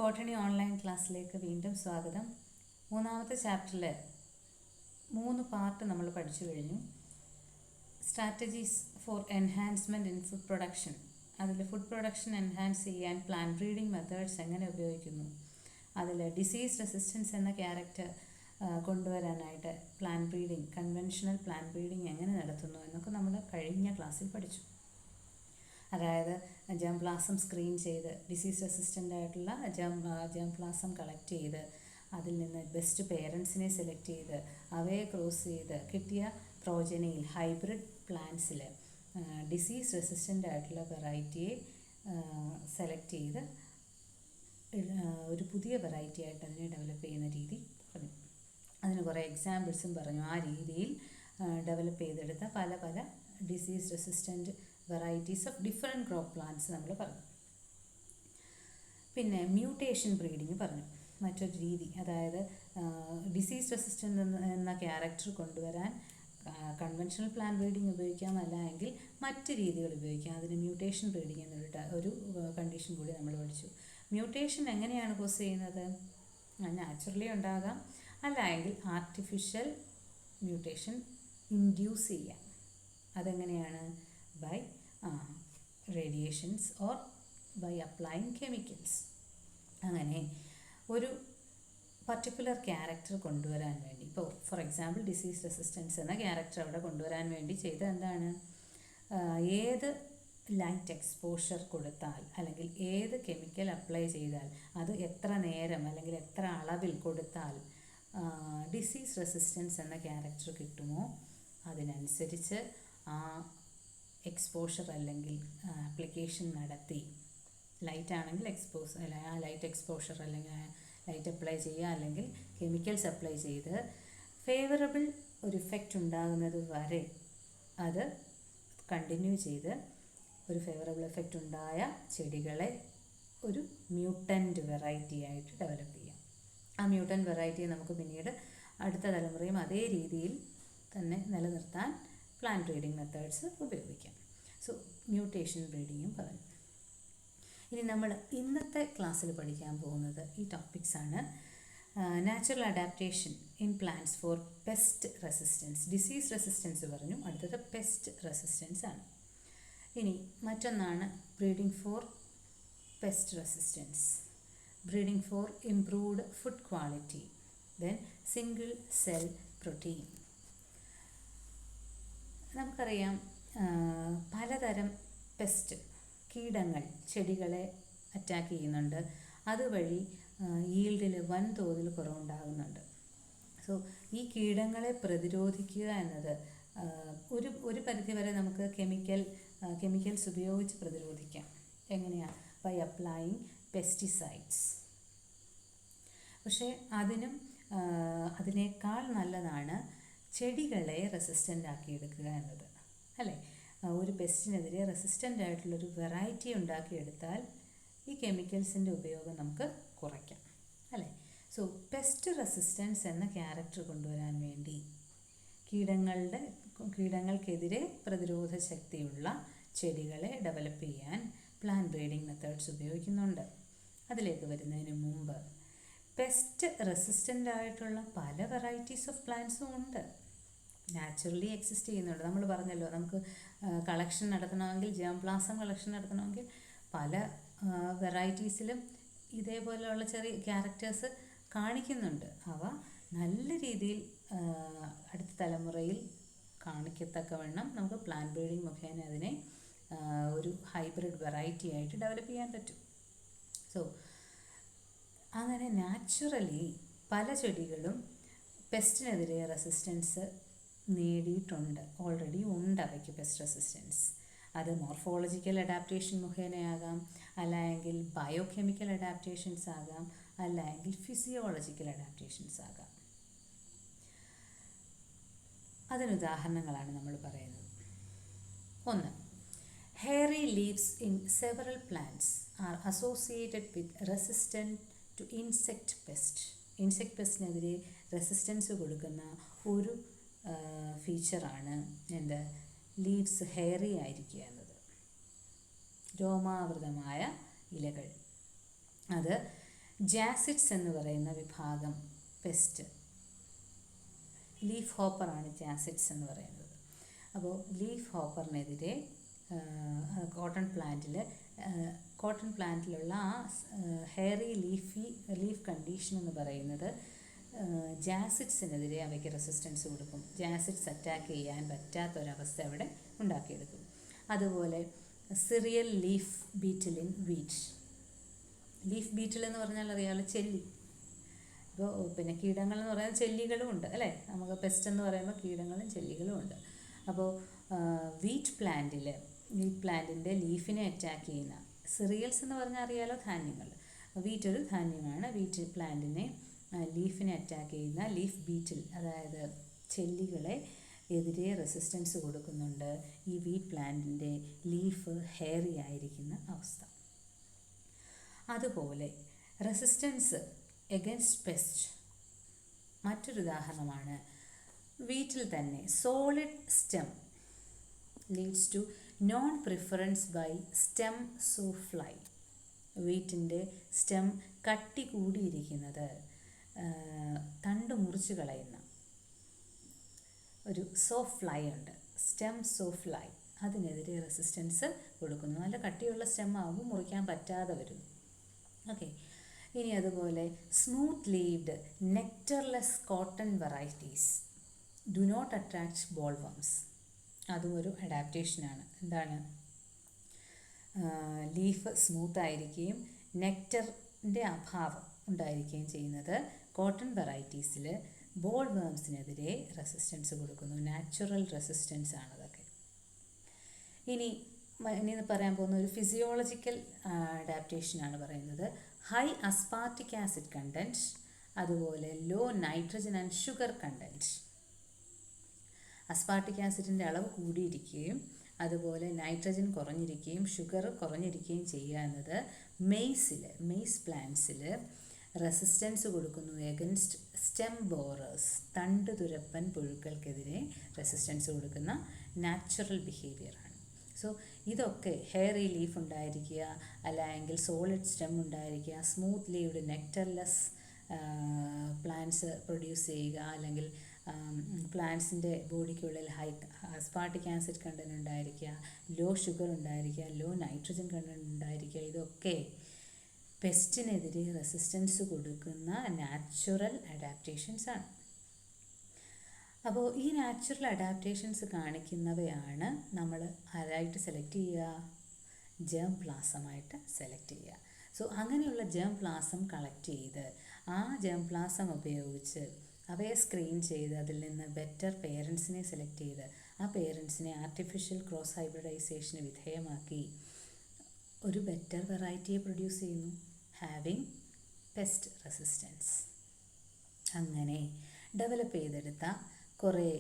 Botany online ക്ലാസ്സിലേക്ക് വീണ്ടും സ്വാഗതം. മൂന്നാമത്തെ ചാപ്റ്ററിൽ 3 പാർട്ട് നമ്മൾ പഠിച്ചു കഴിഞ്ഞു. Strategies four enhancement in food production. അതിൽ ഫുഡ് പ്രൊഡക്ഷൻ എൻഹാൻസ് ചെയ്യാൻ പ്ലാന്റ് ബ്രീഡിംഗ് മെത്തേഡ്സ് എങ്ങനെ ഉപയോഗിക്കുന്നു, അതിൽ ഡിസീസ് റെസിസ്റ്റൻസ് എന്ന ക്യാരക്ടർ കൊണ്ടുവരാനായിട്ട് plant breeding, conventional plant breeding എങ്ങനെ നടത്തുന്നു എന്നൊക്കെ നമ്മൾ കഴിഞ്ഞ ക്ലാസ്സിൽ പഠിച്ചു. അതായത് ജേംപ്ലാസം സ്ക്രീൻ ചെയ്ത് ഡിസീസ് റെസിസ്റ്റൻ്റ് ആയിട്ടുള്ള ജേംപ്ലാസം കളക്ട് ചെയ്ത് അതിൽ നിന്ന് ബെസ്റ്റ് പേരൻസിനെ സെലക്ട് ചെയ്ത് അവയെ ക്രോസ് ചെയ്ത് കിട്ടിയ പ്രോജനിയിൽ ഹൈബ്രിഡ് പ്ലാന്റ്സിൽ ഡിസീസ് റെസിസ്റ്റൻ്റ് ആയിട്ടുള്ള വെറൈറ്റിയെ സെലക്ട് ചെയ്ത് ഒരു പുതിയ വെറൈറ്റി ആയിട്ട് അതിനെ ഡെവലപ്പ് ചെയ്യുന്ന രീതി പറഞ്ഞു. അതിന് കുറേ എക്സാമ്പിൾസും പറഞ്ഞു. ആ രീതിയിൽ ഡെവലപ്പ് ചെയ്തെടുത്ത പല പല disease resistant varieties of different crop plants നമ്മൾ പറഞ്ഞു. പിന്നെ മ്യൂട്ടേഷൻ ബ്രീഡിങ് പറഞ്ഞു, മറ്റൊരു രീതി. അതായത് ഡിസീസ് റെസിസ്റ്റൻ്റ് എന്ന ക്യാരക്ടർ കൊണ്ടുവരാൻ കൺവെൻഷണൽ പ്ലാന്റ് ബ്രീഡിങ് ഉപയോഗിക്കാം, അല്ല എങ്കിൽ മറ്റ് രീതികൾ ഉപയോഗിക്കാം. അതിന് മ്യൂട്ടേഷൻ ബ്രീഡിങ് എന്നൊരു കണ്ടീഷൻ കൂടി നമ്മൾ പഠിച്ചു. മ്യൂട്ടേഷൻ എങ്ങനെയാണ് കോസ് ചെയ്യുന്നത്? നാച്ചുറലി ഉണ്ടാകാം, അല്ല എങ്കിൽ ആർട്ടിഫിഷ്യൽ മ്യൂട്ടേഷൻ ഇൻഡ്യൂസ് ചെയ്യാം. അതെങ്ങനെയാണ്? By radiations or by applying chemicals. അങ്ങനെ ഒരു പർട്ടിക്കുലർ ക്യാരക്ടർ കൊണ്ടുവരാൻ വേണ്ടി, ഇപ്പോൾ ഫോർ എക്സാമ്പിൾ ഡിസീസ് റെസിസ്റ്റൻസ് എന്ന ക്യാരക്ടർ അവിടെ കൊണ്ടുവരാൻ വേണ്ടി ചെയ്ത എന്താണ്, ഏത് ലൈറ്റ് എക്സ്പോഷർ കൊടുത്താൽ അല്ലെങ്കിൽ ഏത് കെമിക്കൽ അപ്ലൈ ചെയ്താൽ അത് എത്ര നേരം അല്ലെങ്കിൽ എത്ര അളവിൽ കൊടുത്താൽ ഡിസീസ് റെസിസ്റ്റൻസ് എന്ന ക്യാരക്ടർ കിട്ടുമോ അതിനനുസരിച്ച് ആ എക്സ്പോഷർ അല്ലെങ്കിൽ ആപ്ലിക്കേഷൻ നടത്തി, ലൈറ്റ് ആണെങ്കിൽ ആ ലൈറ്റ് എക്സ്പോഷർ അല്ലെങ്കിൽ ലൈറ്റ് അപ്ലൈ ചെയ്യുക, അല്ലെങ്കിൽ കെമിക്കൽസ് അപ്ലൈ ചെയ്ത് ഫേവറബിൾ ഒരു ഇഫക്റ്റ് ഉണ്ടാകുന്നത് വരെ അത് കണ്ടിന്യൂ ചെയ്ത് ഒരു ഫേവറബിൾ എഫക്റ്റ് ഉണ്ടായ ചെടികളെ ഒരു മ്യൂട്ടൻ്റ് വെറൈറ്റി ആയിട്ട് ഡെവലപ്പ് ചെയ്യാം. ആ മ്യൂട്ടൻ്റ് വെറൈറ്റിയെ നമുക്ക് പിന്നീട് അടുത്ത തലമുറയും അതേ രീതിയിൽ തന്നെ നിലനിർത്താൻ പ്ലാന്റ് ബ്രീഡിംഗ് മെത്തേഡ്സ് ഉപയോഗിക്കാം. സോ മ്യൂട്ടേഷൻ ബ്രീഡിങ്ങും പറഞ്ഞു. ഇനി നമ്മൾ ഇന്നത്തെ ക്ലാസ്സിൽ പഠിക്കാൻ പോകുന്നത് ഈ ടോപ്പിക്സാണ്. Natural adaptation in plants for pest resistance. Disease resistance പറഞ്ഞു, അടുത്തത് പെസ്റ്റ് റെസിസ്റ്റൻസ് ആണ്. ഇനി മറ്റൊന്നാണ് breeding for pest resistance, breeding for improved food quality, then single cell protein. നമുക്കറിയാം പലതരം പെസ്റ്റ്, കീടങ്ങൾ ചെടികളെ അറ്റാക്ക് ചെയ്യുന്നുണ്ട്. അതുവഴി ഈൽഡിൽ വൻതോതിൽ കുറവുണ്ടാകുന്നുണ്ട്. സോ ഈ കീടങ്ങളെ പ്രതിരോധിക്കുക എന്നത് ഒരു പരിധിവരെ നമുക്ക് കെമിക്കൽസ് ഉപയോഗിച്ച് പ്രതിരോധിക്കാം. എങ്ങനെയാണ്? By applying pesticides. പക്ഷേ അതിനേക്കാൾ നല്ലതാണ് ചെടികളെ റെസിസ്റ്റൻ്റ് ആക്കിയെടുക്കുക എന്നത്, അല്ലേ? ഒരു പെസ്റ്റിനെതിരെ റെസിസ്റ്റൻ്റ് ആയിട്ടുള്ളൊരു വെറൈറ്റി ഉണ്ടാക്കിയെടുത്താൽ ഈ കെമിക്കൽസിൻ്റെ ഉപയോഗം നമുക്ക് കുറയ്ക്കാം, അല്ലേ? സോ പെസ്റ്റ് റെസിസ്റ്റൻസ് എന്ന ക്യാരക്ടർ കൊണ്ടുവരാൻ വേണ്ടി കീടങ്ങൾക്കെതിരെ പ്രതിരോധ ശക്തിയുള്ള ചെടികളെ ഡെവലപ്പ് ചെയ്യാൻ പ്ലാന്റ് ബ്രീഡിംഗ് മെത്തേഡ്സ് ഉപയോഗിക്കുന്നുണ്ട്. അതിലേക്ക് വരുന്നതിന് മുമ്പ് പെസ്റ്റ് റെസിസ്റ്റൻ്റ് ആയിട്ടുള്ള പല വെറൈറ്റീസ് ഓഫ് പ്ലാന്റ്സും ഉണ്ട്, നാച്ചുറലി എക്സിസ്റ്റ് ചെയ്യുന്നുണ്ട്. നമ്മൾ പറഞ്ഞല്ലോ, നമുക്ക് കളക്ഷൻ നടത്തണമെങ്കിൽ, ജേംപ്ലാസം കളക്ഷൻ നടത്തണമെങ്കിൽ പല വെറൈറ്റീസിലും ഇതേപോലെയുള്ള ചെറിയ ക്യാരക്ടേഴ്സ് കാണിക്കുന്നുണ്ട്. അവ നല്ല രീതിയിൽ അടുത്ത തലമുറയിൽ കാണിക്കത്തക്കവണ്ണം നമുക്ക് പ്ലാന്റ് ബ്രീഡിംഗ് മുഖേന അതിനെ ഒരു ഹൈബ്രിഡ് വെറൈറ്റി ആയിട്ട് ഡെവലപ്പ് ചെയ്യാൻ പറ്റും. സോ അങ്ങനെ നാച്ചുറലി പല ചെടികളും പെസ്റ്റിനെതിരെ റെസിസ്റ്റൻസ് നേടിയിട്ടുണ്ട്, ഓൾറെഡി ഉണ്ട് അവയ്ക്ക് പെസ്റ്റ് റെസിസ്റ്റൻസ്. അത് മോർഫോളജിക്കൽ അഡാപ്റ്റേഷൻ മുഖേനയാകാം, അല്ല എങ്കിൽ ബയോകെമിക്കൽ അഡാപ്റ്റേഷൻസ് ആകാം, അല്ല എങ്കിൽ ഫിസിയോളജിക്കൽ അഡാപ്റ്റേഷൻസ് ആകാം. അതിനുദാഹരണങ്ങളാണ് നമ്മൾ പറയുന്നത്. 1. Hairy leaves in several plants are associated with resistant to insect pest. Insect പെസ്റ്റിനെതിരെ റെസിസ്റ്റൻസ് കൊടുക്കുന്ന ഒരു ഫീച്ചറാണ് ലീവ്സ് ഹെയറി ആയിരിക്കുക എന്നത്. രോമാവൃതമായ ഇലകൾ, അത് ജാസിഡ്സ് എന്ന് പറയുന്ന വിഭാഗം പെസ്റ്റ്, ലീഫ് ഹോപ്പറാണ് ജാസിഡ്സ് എന്ന് പറയുന്നത്. അപ്പോൾ ലീഫ് ഹോപ്പറിനെതിരെ കോട്ടൺ പ്ലാന്റിലുള്ള ആ ഹെയറി ലീഫ് കണ്ടീഷൻ എന്ന് പറയുന്നത് ജാസിഡ്സിനെതിരെ അവയ്ക്ക് റെസിസ്റ്റൻസ് കൊടുക്കും. ജാസിഡ്സ് അറ്റാക്ക് ചെയ്യാൻ പറ്റാത്തൊരവസ്ഥ അവിടെ ഉണ്ടാക്കിയെടുക്കും. അതുപോലെ cereal leaf beetle in wheat. Leaf beetle എന്ന് പറഞ്ഞാൽ അറിയാമല്ലോ, ചെല്ലി. ഇപ്പോൾ പിന്നെ കീടങ്ങൾ എന്ന് പറയുന്നത് ചെല്ലികളും ഉണ്ട് അല്ലേ. നമുക്ക് പെസ്റ്റ് എന്ന് പറയുമ്പോൾ കീടങ്ങളും ചെല്ലികളും ഉണ്ട്. അപ്പോൾ വീറ്റ് പ്ലാന്റിൻ്റെ ലീഫിനെ അറ്റാക്ക് ചെയ്യുന്ന സിറിയൽസ് എന്ന് പറഞ്ഞാൽ അറിയാലോ, ധാന്യങ്ങൾ. വീറ്റ് ഒരു ധാന്യമാണ്. വീറ്റ് പ്ലാന്റിനെ ലീഫിനെ അറ്റാക്ക് ചെയ്യുന്ന ലീഫ് ബീറ്റിൽ, അതായത് ചെല്ലികളെ എതിരെ റെസിസ്റ്റൻസ് കൊടുക്കുന്നുണ്ട് ഈ വീറ്റ് പ്ലാന്റിൻ്റെ ലീഫ് ഹെയറി ആയിരിക്കുന്ന അവസ്ഥ. അതുപോലെ റെസിസ്റ്റൻസ് എഗൻസ്റ്റ് പെസ്റ്റ് മറ്റൊരു ഉദാഹരണമാണ് വീറ്റിൽ തന്നെ solid stem leads to non preference by stem sawfly. വീറ്റിൻ്റെ സ്റ്റെം കട്ടി കൂടിയിരിക്കുന്നത് തണ്ട് മുറിച്ച് കളയുന്ന ഒരു സോഫ്ലൈ ഉണ്ട്, സ്റ്റെം സോഫ്ലൈ. അതിനെതിരെ റെസിസ്റ്റൻസ് കൊടുക്കുന്നു. നല്ല കട്ടിയുള്ള സ്റ്റെം ആകുമ്പോൾ മുറിക്കാൻ പറ്റാതെ വരുന്നു. ഓക്കെ. ഇനി അതുപോലെ smooth leaved nectarless cotton varieties do not attract bollworms. അതും ഒരു അഡാപ്റ്റേഷനാണ്. എന്താണ്? ലീഫ് സ്മൂത്ത് ആയിരിക്കുകയും നെക്ടറിൻ്റെ അഭാവം ഉണ്ടായിരിക്കുകയും ചെയ്യുന്നത് കോട്ടൺ വെറൈറ്റീസിൽ ബോൾ വേംസിനെതിരെ റെസിസ്റ്റൻസ് കൊടുക്കുന്നു. നാച്ചുറൽ റെസിസ്റ്റൻസ് ആണ് അതൊക്കെ. ഇനി പറയാൻ പോകുന്ന ഒരു ഫിസിയോളജിക്കൽ അഡാപ്റ്റേഷനാണ് പറയുന്നത്. ഹൈ അസ്പാർട്ടിക് ആസിഡ് കണ്ടൻറ്റ്, അതുപോലെ low nitrogen and sugar content. Aspartic ആസിഡിൻ്റെ അളവ് കൂടിയിരിക്കുകയും അതുപോലെ നൈട്രജൻ കുറഞ്ഞിരിക്കുകയും ഷുഗർ കുറഞ്ഞിരിക്കുകയും ചെയ്യുക എന്നത് മെയ്സ് പ്ലാന്റ്സിൽ റെസിസ്റ്റൻസ് കൊടുക്കുന്നു എഗൻസ്റ്റ് സ്റ്റെം ബോറേഴ്സ്. തണ്ട് തുരപ്പൻ പുഴുക്കൾക്കെതിരെ റെസിസ്റ്റൻസ് കൊടുക്കുന്ന നാച്ചുറൽ ബിഹേവിയറാണ്. സോ ഇതൊക്കെ ഹെയറി ലീഫ് ഉണ്ടായിരിക്കുക, അല്ലെങ്കിൽ സോളിഡ് സ്റ്റെം ഉണ്ടായിരിക്കുക, സ്മൂത്ത് ലീവ്ഡ് നെക്ടർലെസ് പ്ലാന്റ്സ് പ്രൊഡ്യൂസ് ചെയ്യുക, അല്ലെങ്കിൽ പ്ലാന്റ്സിൻ്റെ ബോഡിക്കുള്ളിൽ ഹൈ അസ്പാർട്ടിക് ആസിഡ് കണ്ടൻറ്റ് ഉണ്ടായിരിക്കുക, ലോ ഷുഗർ ഉണ്ടായിരിക്കുക, ലോ നൈട്രജൻ കണ്ടൻറ്റ് ഉണ്ടായിരിക്കുക. ഇതൊക്കെ പെസ്റ്റിനെതിരെ റെസിസ്റ്റൻസ് കൊടുക്കുന്ന നാച്ചുറൽ അഡാപ്റ്റേഷൻസ് ആണ്. അപ്പോൾ ഈ നാച്ചുറൽ അഡാപ്റ്റേഷൻസ് കാണിക്കുന്നവയാണ് നമ്മൾ ആരായിട്ട് സെലക്ട് ചെയ്യുക? ജേം പ്ലാസമായിട്ട് സെലക്ട് ചെയ്യുക. സോ അങ്ങനെയുള്ള ജേം പ്ലാസം കളക്ട് ചെയ്ത് ആ ജേം പ്ലാസം ഉപയോഗിച്ച് അവയെ സ്ക്രീൻ ചെയ്ത് അതിൽ നിന്ന് ബെറ്റർ പേരൻസിനെ സെലക്ട് ചെയ്ത് ആ പേരൻസിനെ ആർട്ടിഫിഷ്യൽ ക്രോസ് ഹൈബ്രിഡൈസേഷന് വിധേയമാക്കി ഒരു ബെറ്റർ വെറൈറ്റിയെ പ്രൊഡ്യൂസ് ചെയ്യുന്നു, ഹാവിങ് പെസ്റ്റ് റെസിസ്റ്റൻസ്. അങ്ങനെ ഡെവലപ്പ് ചെയ്തെടുത്ത കുറേ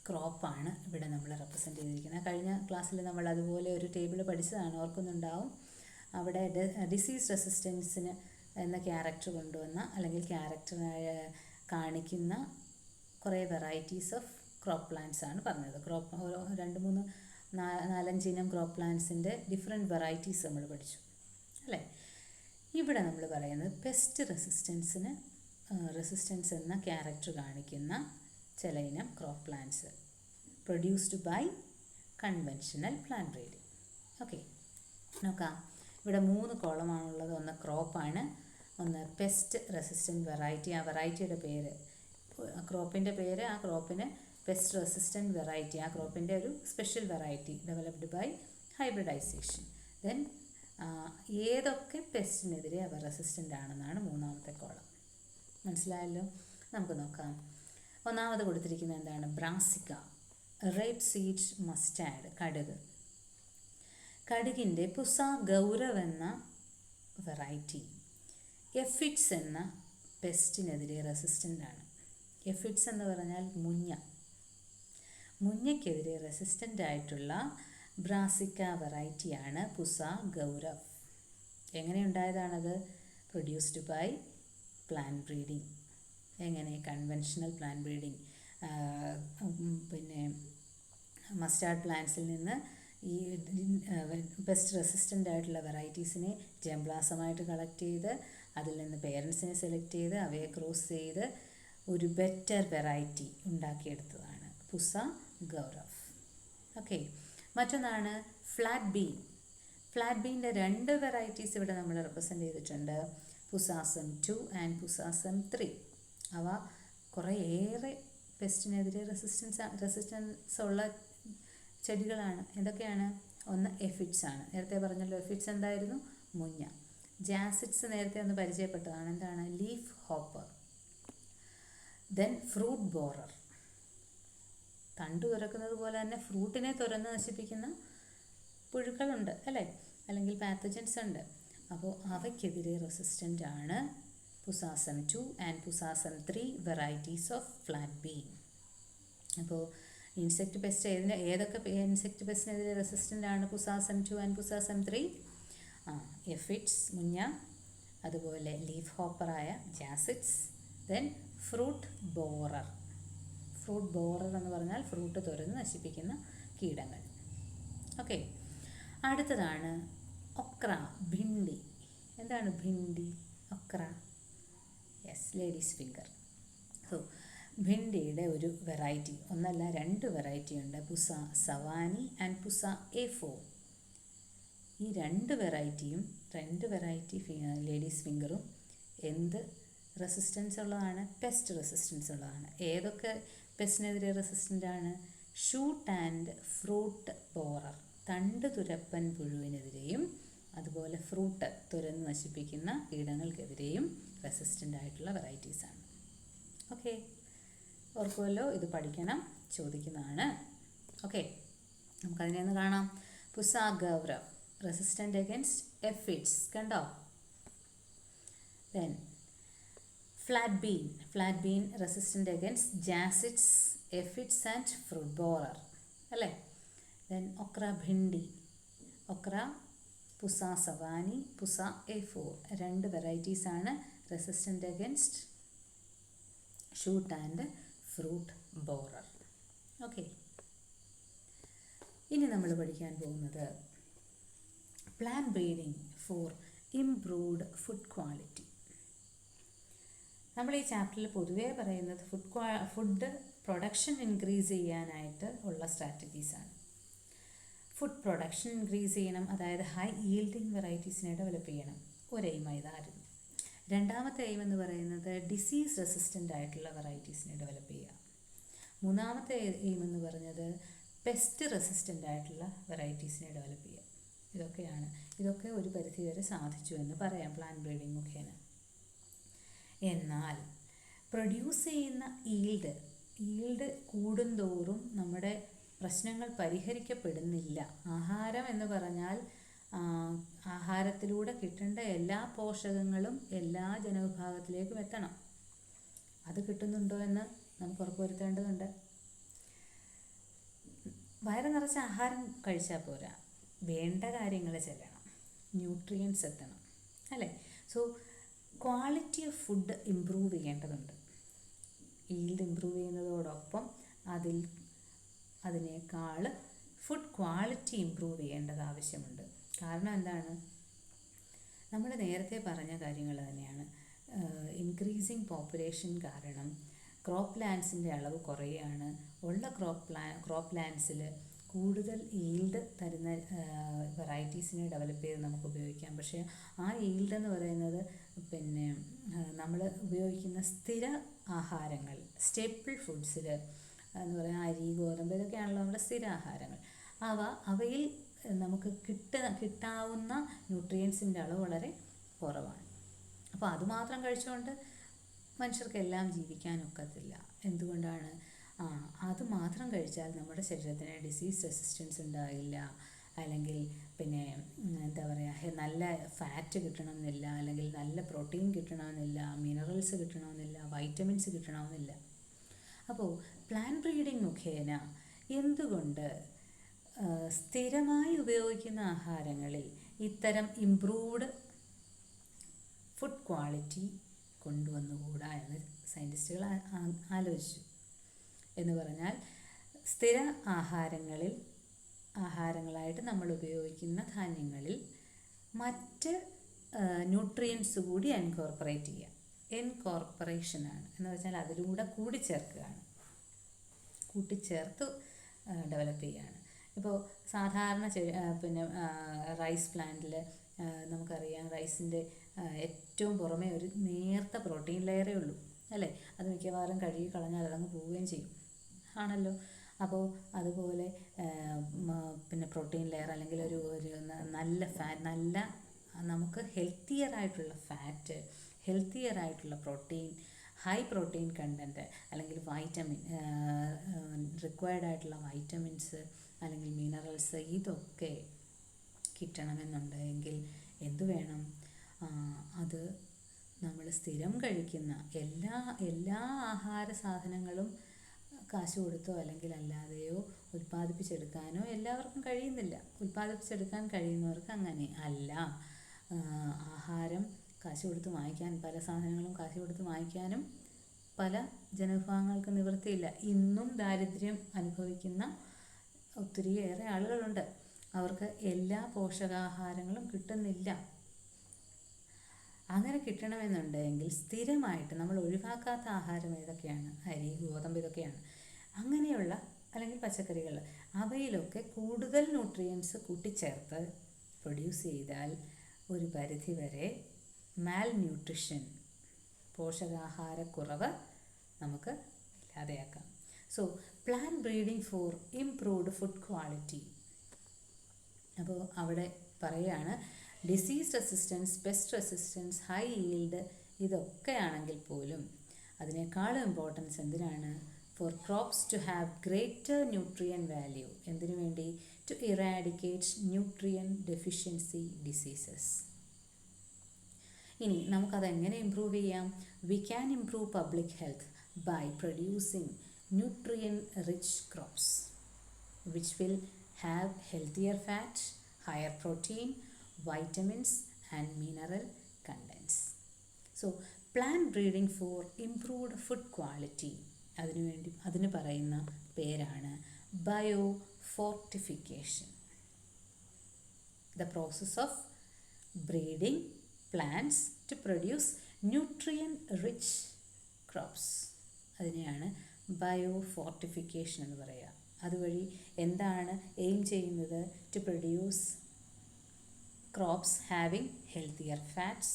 ക്രോപ്പാണ് ഇവിടെ നമ്മൾ റെപ്രസെൻ്റ് ചെയ്തിരിക്കുന്നത്. കഴിഞ്ഞ ക്ലാസ്സിൽ നമ്മൾ അതുപോലെ ഒരു ടേബിൾ പഠിച്ചതാണ്, ഓർക്കുന്നുണ്ടാവും. അവിടെ ഡിസീസ് റെസിസ്റ്റൻസിന് എന്ന ക്യാരക്ടർ കൊണ്ടുവന്ന അല്ലെങ്കിൽ ക്യാരക്ടറായ കാണിക്കുന്ന കുറേ വെറൈറ്റീസ് ഓഫ് ക്രോപ്പ് പ്ലാന്റ്സ് ആണ് പറഞ്ഞത്. ക്രോപ്പ് 2-3-4-5 ഇനം ക്രോപ്പ് പ്ലാന്റ്സിൻ്റെ ഡിഫറെൻറ്റ് വെറൈറ്റീസ് നമ്മൾ പഠിച്ചു അല്ലേ. ഇവിടെ നമ്മൾ പറയുന്നത് പെസ്റ്റ് റെസിസ്റ്റൻസ് എന്ന ക്യാരക്ടർ കാണിക്കുന്ന ചില ഇനം crop plants produced by conventional plant breeding. Okay, നോക്കാം. ഇവിടെ 3 കോളമാണുള്ളത്. ഒന്ന് ക്രോപ്പാണ്, ഒന്ന് പെസ്റ്റ് റെസിസ്റ്റൻറ്റ് വെറൈറ്റി, ആ വെറൈറ്റിയുടെ പേര്, ക്രോപ്പിൻ്റെ പേര്, ആ ക്രോപ്പിന് പെസ്റ്റ് റെസിസ്റ്റൻറ്റ് വെറൈറ്റി, ആ ക്രോപ്പിൻ്റെ ഒരു special variety developed by hybridization. Then ഏതൊക്കെ പെസ്റ്റിനെതിരെ അവ റെസിസ്റ്റൻ്റ് ആണെന്നാണ് 3ാമത്തെ കോളം. മനസ്സിലായല്ലോ? നമുക്ക് നോക്കാം. ഒന്നാമത് കൊടുത്തിരിക്കുന്നത് എന്താണ്? ബ്രാസിക്ക, റേപ്പ് സീഡ് മസ്റ്റാർഡ്, കടുക്. കടുകിൻ്റെ പുസ ഗൗരവ് എന്ന വെറൈറ്റി എഫിഡ്സ് എന്ന പെസ്റ്റിനെതിരെ റെസിസ്റ്റൻ്റ് ആണ്. എഫിഡ്സ് എന്ന് പറഞ്ഞാൽ മുഞ്ഞയ്ക്കെതിരെ റെസിസ്റ്റൻ്റ് ആയിട്ടുള്ള ബ്രാസിക്ക വെറൈറ്റിയാണ് പുസ ഗൗരവ്. എങ്ങനെ ഉണ്ടായതാണത്? Produced by plant breeding. എങ്ങനെ? Conventional plant breeding. പിന്നെ മസ്റ്റാർഡ് പ്ലാന്റ്സിൽ നിന്ന് ഈ പെസ്റ്റ് റെസിസ്റ്റൻ്റ് ആയിട്ടുള്ള വെറൈറ്റീസിനെ ജെംപ്ലാസമായിട്ട് കളക്ട് ചെയ്ത് അതിൽ നിന്ന് പേരൻസിനെ സെലക്ട് ചെയ്ത് അവയെ ക്രോസ് ചെയ്ത് ഒരു ബെറ്റർ വെറൈറ്റി ഉണ്ടാക്കിയെടുത്തതാണ് പുസ ഗൗരവ്. ഓക്കെ, മറ്റൊന്നാണ് ഫ്ലാറ്റ് ബീൻ. ഫ്ലാറ്റ് ബീൻ്റെ 2 വെറൈറ്റീസ് ഇവിടെ നമ്മൾ റെപ്രസെൻ്റ് ചെയ്തിട്ടുണ്ട്, പുസാസം 2 ആൻഡ് പുസാസം 3. അവ കുറേയേറെ പെസ്റ്റിനെതിരെ റെസിസ്റ്റൻസ് ഉള്ള ചെടികളാണ്. എന്തൊക്കെയാണ്? ഒന്ന് എഫിഡ്സ് ആണ്. നേരത്തെ പറഞ്ഞല്ലോ, എഫിഡ്സ് എന്തായിരുന്നു? മുഞ്ഞ. ജാസിഡ്സ് നേരത്തെ ഒന്ന് പരിചയപ്പെട്ടതാണ്. എന്താണ്? Leaf hopper. Then fruit borer, തണ്ട് തുരക്കുന്നത് പോലെ തന്നെ ഫ്രൂട്ടിനെ തുരന്ന് നശിപ്പിക്കുന്ന പുഴുക്കളുണ്ട് അല്ലേ, അല്ലെങ്കിൽ പാത്തജൻസ് ഉണ്ട്. അപ്പോൾ അവയ്ക്കെതിരെ റെസിസ്റ്റൻ്റ് ആണ് Pusa Sem 2 and Pusa Sem 3 varieties of flat bean. അപ്പോൾ ഇൻസെക്റ്റ് പെസ്റ്റ് ഏതൊക്കെ ഇൻസെക്റ്റ് പെസ്റ്റിനെതിരെ റെസിസ്റ്റൻ്റ് ആണ് പുസാസം 2 ആൻഡ് പുസാസം 3? എഫിഡ്സ് മുഞ്ഞ, അതുപോലെ ലീഫ് ഹോപ്പറായ jassids, then fruit borer. Fruit borer എന്ന് പറഞ്ഞാൽ ഫ്രൂട്ട് തുരന്ന് നശിപ്പിക്കുന്ന കീടങ്ങൾ. ഓക്കെ, അടുത്തതാണ് ഒക്ര, ഭിണ്ടി. എന്താണ് bhindi? Okra, yes, ladies finger. So ഭിണ്ടിയുടെ ഒരു വെറൈറ്റി, ഒന്നല്ല 2 വെറൈറ്റി ഉണ്ട്, പുസ സവാനി ആൻഡ് പുസ A4. ഈ 2 വെറൈറ്റി ലേഡീസ് ഫിംഗറും എന്ത് റെസിസ്റ്റൻസ് ഉള്ളതാണ്? പെസ്റ്റ് റെസിസ്റ്റൻസ് ഉള്ളതാണ്. ഏതൊക്കെ പെസ്റ്റിനെതിരെ റെസിസ്റ്റൻ്റ് ആണ്? ഷൂട്ട് ആൻഡ് ഫ്രൂട്ട് ബോറർ, തണ്ട് തുരപ്പൻ പുഴുവിനെതിരെയും അതുപോലെ ഫ്രൂട്ട് തുരന്ന് നശിപ്പിക്കുന്ന കീടങ്ങൾക്കെതിരെയും റെസിസ്റ്റൻ്റ് ആയിട്ടുള്ള വെറൈറ്റീസാണ്. ഓക്കെ, ഓർക്കുമല്ലോ, ഇത് പഠിക്കണം, ചോദിക്കുന്നതാണ്. ഓക്കെ, നമുക്കതിനെ ഒന്ന് കാണാം. Pusa Gaurav resistant against aphids, കണ്ടോ? Then flat bean resistant against jassids, aphids and fruit borer അല്ലേ. Then okra bhindi, okra Pusa Sawani, Pusa A4, 2 വെറൈറ്റീസാണ് resistant against shoot and fruit borer. Okay, ഇനി നമ്മൾ പഠിക്കാൻ പോകുന്നത് plant breeding for improved food quality. നമ്മൾ ഈ ചാപ്റ്ററിൽ പൊതുവേ പറയുന്നത് ഫുഡ് പ്രൊഡക്ഷൻ ഇൻക്രീസ് ചെയ്യാനായിട്ട് ഉള്ള സ്ട്രാറ്റജീസാണ്. ഫുഡ് പ്രൊഡക്ഷൻ ഇൻക്രീസ് ചെയ്യണം, അതായത് ഹൈ ഈൽഡിങ് വെറൈറ്റീസിനെ ഡെവലപ്പ് ചെയ്യണം, ഒരു എയിമായി ഇതായിരുന്നു. രണ്ടാമത്തെ എയിം എന്ന് പറയുന്നത് ഡിസീസ് റെസിസ്റ്റൻ്റ് ആയിട്ടുള്ള വെറൈറ്റീസിനെ ഡെവലപ്പ് ചെയ്യുക. മൂന്നാമത്തെ എയിം എന്ന് പറഞ്ഞത് പെസ്റ്റ് റെസിസ്റ്റൻ്റ് ആയിട്ടുള്ള വെറൈറ്റീസിനെ ഡെവലപ്പ് ചെയ്യുക. ഇതൊക്കെ ഒരു പരിധിവരെ സാധിച്ചു എന്ന് പറയാം പ്ലാൻ ബ്രീഡിംഗ് മുഖേന. എന്നാൽ പ്രൊഡ്യൂസ് ചെയ്യുന്ന ഈൽഡ് കൂടുന്തോറും നമ്മുടെ പ്രശ്നങ്ങൾ പരിഹരിക്കപ്പെടുന്നില്ല. ആഹാരം എന്ന് പറഞ്ഞാൽ ആഹാരത്തിലൂടെ കിട്ടേണ്ട എല്ലാ പോഷകങ്ങളും എല്ലാ ജനവിഭാഗത്തിലേക്കും എത്തണം. അത് കിട്ടുന്നുണ്ടോ എന്ന് നമുക്ക് ഉറപ്പുവരുത്തേണ്ടതുണ്ട്. വയറ് നിറച്ച ആഹാരം കഴിച്ചാൽ പോരാ, വേണ്ട കാര്യങ്ങൾ ചെല്ലണം, ന്യൂട്രിയൻസ് എത്തണം അല്ലേ. So quality of food improve ചെയ്യേണ്ടതുണ്ട്. ഈൽഡ് ഇമ്പ്രൂവ് ചെയ്യുന്നതോടൊപ്പം അതിനേക്കാൾ ഫുഡ് ക്വാളിറ്റി ഇമ്പ്രൂവ് ചെയ്യേണ്ടത് ആവശ്യമുണ്ട്. കാരണം എന്താണ്? നമ്മൾ നേരത്തെ പറഞ്ഞ കാര്യങ്ങൾ തന്നെയാണ്. ഇൻക്രീസിങ് പോപ്പുലേഷൻ കാരണം ക്രോപ്പ് ലാൻഡ്സിൻ്റെ അളവ് കുറയുകയാണ്. ഉള്ള ക്രോപ്പ് ലാൻഡ്സിൽ കൂടുതൽ ഈൽഡ് തരുന്ന വെറൈറ്റീസിനെ ഡെവലപ്പ് ചെയ്ത് നമുക്ക് ഉപയോഗിക്കാം. പക്ഷേ ആ ഈൽഡ് എന്ന് പറയുന്നത് നമ്മൾ ഉപയോഗിക്കുന്ന സ്ഥിര ആഹാരങ്ങൾ, സ്റ്റേപ്പിൾ ഫുഡ്സിൽ എന്ന് പറയുന്നത് അരി, ഗോതമ്പ്, ഇതൊക്കെയാണല്ലോ നമ്മുടെ സ്ഥിര ആഹാരങ്ങൾ. അവയിൽ നമുക്ക് കിട്ടാവുന്ന ന്യൂട്രിയൻസിൻ്റെ അളവ് വളരെ കുറവാണ്. അപ്പോൾ അതുമാത്രം കഴിച്ചുകൊണ്ട് മനുഷ്യർക്കെല്ലാം ജീവിക്കാനൊക്കത്തില്ല. എന്തുകൊണ്ടാണ്? അതുമാത്രം കഴിച്ചാൽ നമ്മുടെ ശരീരത്തിന് ഡിസീസ് റെസിസ്റ്റൻസ് ഉണ്ടാകില്ല, അല്ലെങ്കിൽ എന്താ പറയുക, നല്ല ഫാറ്റ് കിട്ടണമെന്നില്ല, അല്ലെങ്കിൽ നല്ല പ്രോട്ടീൻ കിട്ടണമെന്നില്ല, മിനറൽസ് കിട്ടണമെന്നില്ല, വൈറ്റമിൻസ് കിട്ടണമെന്നില്ല. അപ്പോൾ പ്ലാൻ ബ്രീഡിംഗ് മുഖേന എന്തുകൊണ്ട് സ്ഥിരമായി ഉപയോഗിക്കുന്ന ആഹാരങ്ങളിൽ ഇത്തരം ഇംപ്രൂവ്ഡ് ഫുഡ് ക്വാളിറ്റി കൊണ്ടുവന്നുകൂടാ എന്ന് സയൻറ്റിസ്റ്റുകൾ ആലോചിച്ചു. എന്ന് പറഞ്ഞാൽ സ്ഥിര ആഹാരങ്ങളായിട്ട് നമ്മൾ ഉപയോഗിക്കുന്ന ധാന്യങ്ങളിൽ മറ്റ് ന്യൂട്രിയൻസ് കൂടി എൻകോർപ്പറേറ്റ് ചെയ്യുക. എൻകോർപ്പറേഷനാണ് എന്ന് വെച്ചാൽ അതിലൂടെ കൂട്ടിച്ചേർക്കുകയാണ്, കൂട്ടിച്ചേർത്ത് ഡെവലപ്പ് ചെയ്യുകയാണ്. ഇപ്പോൾ സാധാരണ പിന്നെ റൈസ് പ്ലാന്റിൽ നമുക്കറിയാം റൈസിൻ്റെ ഏറ്റവും പുറമേ ഒരു നേർത്ത പ്രോട്ടീൻ ലെയറേ ഉള്ളൂ അല്ലേ. അത് മിക്കവാറും കഴുകി കളഞ്ഞാൽ അതങ്ങ് പോവുകയും ചെയ്യും ആണല്ലോ. അപ്പോൾ അതുപോലെ പിന്നെ പ്രോട്ടീൻ ലെയർ അല്ലെങ്കിൽ ഒരു നല്ല ഫാറ്റ്, നല്ല നമുക്ക് ഹെൽത്തിയർ ആയിട്ടുള്ള ഫാറ്റ്, ഹെൽത്തിയർ ആയിട്ടുള്ള പ്രോട്ടീൻ, ഹൈ പ്രോട്ടീൻ കണ്ടൻറ്റ് അല്ലെങ്കിൽ വൈറ്റമിൻ, റിക്വയർഡ് ആയിട്ടുള്ള വൈറ്റമിൻസ് അല്ലെങ്കിൽ മിനറൽസ് ഇതൊക്കെ കിട്ടണമെന്നുണ്ടെങ്കിൽ എന്തു വേണം? അത് നമ്മൾ സ്ഥിരം കഴിക്കുന്ന എല്ലാ ആഹാര സാധനങ്ങളും കാശ് കൊടുത്തോ അല്ലെങ്കിൽ അല്ലാതെയോ ഉൽപ്പാദിപ്പിച്ചെടുക്കാനോ എല്ലാവർക്കും കഴിയുന്നില്ല. ഉൽപ്പാദിപ്പിച്ചെടുക്കാൻ കഴിയുന്നവർക്ക് അങ്ങനെ അല്ല. ആഹാരം കാശ് കൊടുത്ത് വാങ്ങിക്കാൻ, പല സാധനങ്ങളും കാശ് കൊടുത്ത് വാങ്ങിക്കാനും പല ജനവിഭാഗങ്ങൾക്ക് നിവൃത്തിയില്ല. ഇന്നും ദാരിദ്ര്യം അനുഭവിക്കുന്ന ഒത്തിരിയേറെ ആളുകളുണ്ട്. അവർക്ക് എല്ലാ പോഷകാഹാരങ്ങളും കിട്ടുന്നില്ല. അങ്ങനെ കിട്ടണമെന്നുണ്ടെങ്കിൽ സ്ഥിരമായിട്ട് നമ്മൾ ഒഴിവാക്കാത്ത ആഹാരം ഏതൊക്കെയാണ്? അരി, ഗോതമ്പ് ഇതൊക്കെയാണ്. അങ്ങനെയുള്ള അല്ലെങ്കിൽ പച്ചക്കറികൾ, അവയിലൊക്കെ കൂടുതൽ ന്യൂട്രിയൻസ് കൂട്ടിച്ചേർത്ത് പ്രൊഡ്യൂസ് ചെയ്താൽ ഒരു പരിധിവരെ മാൽന്യൂട്രിഷൻ, പോഷകാഹാരക്കുറവ് നമുക്ക് ഇല്ലാതെയാക്കാം. So plant breeding for improved food quality. അപ്പോൾ അവിടെ പറയുകയാണ് disease resistance, pest resistance, high yield ഇതൊക്കെയാണെങ്കിൽ പോലും അതിനേക്കാളും ഇമ്പോർട്ടൻസ് എന്തിനാണ്? For crops to have greater nutrient value. എന്തിനു വേണ്ടി? To eradicate nutrient deficiency diseases. ഇനി നമുക്കതെങ്ങനെ ഇമ്പ്രൂവ് ചെയ്യാം? We can improve public health by producing nutrient rich crops which will have healthier fat, higher protein, vitamins and mineral contents. So plant breeding for improved food quality, അതിന് പറയുന്ന പേരാണ് bio fortification. The process of breeding plants to produce nutrient rich crops, അതിനെയാണ് biofortification എന്ന് പറയുക. അതുവഴി എന്താണ് aim ചെയ്യുന്നത്? To produce crops having healthier fats,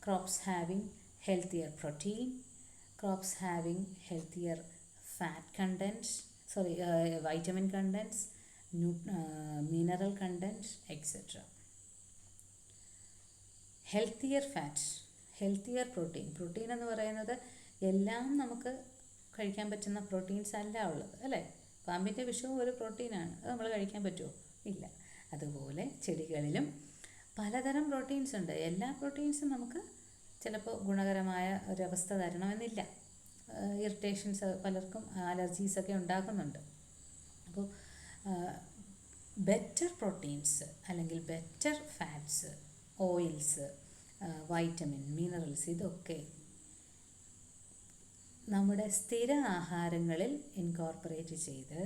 crops having healthier protein, crops having healthier fat content, vitamin contents, mineral content etcetera. Healthier fat, healthier protein. Protein എന്ന് പറയുന്നത് എല്ലാം നമുക്ക് കഴിക്കാൻ പറ്റുന്ന പ്രോട്ടീൻസ് അല്ല ഉള്ളത് അല്ലേ. പാമ്പിൻ്റെ വിഷവും ഒരു പ്രോട്ടീനാണ്, അത് നമ്മൾ കഴിക്കാൻ പറ്റുമോ? ഇല്ല. അതുപോലെ ചെടികളിലും പലതരം പ്രോട്ടീൻസ് ഉണ്ട്. എല്ലാ പ്രോട്ടീൻസും നമുക്ക് ചിലപ്പോൾ ഗുണകരമായ ഒരവസ്ഥ തരണമെന്നില്ല. ഇറിറ്റേഷൻസ്, പലർക്കും അലർജീസൊക്കെ ഉണ്ടാക്കുന്നുണ്ട്. അപ്പോൾ ബെറ്റർ പ്രോട്ടീൻസ് അല്ലെങ്കിൽ better fats, oils, vitamin, minerals ഇതൊക്കെ നമ്മുടെ സ്ഥിര ആഹാരങ്ങളിൽ ഇൻകോർപ്പറേറ്റ് ചെയ്ത്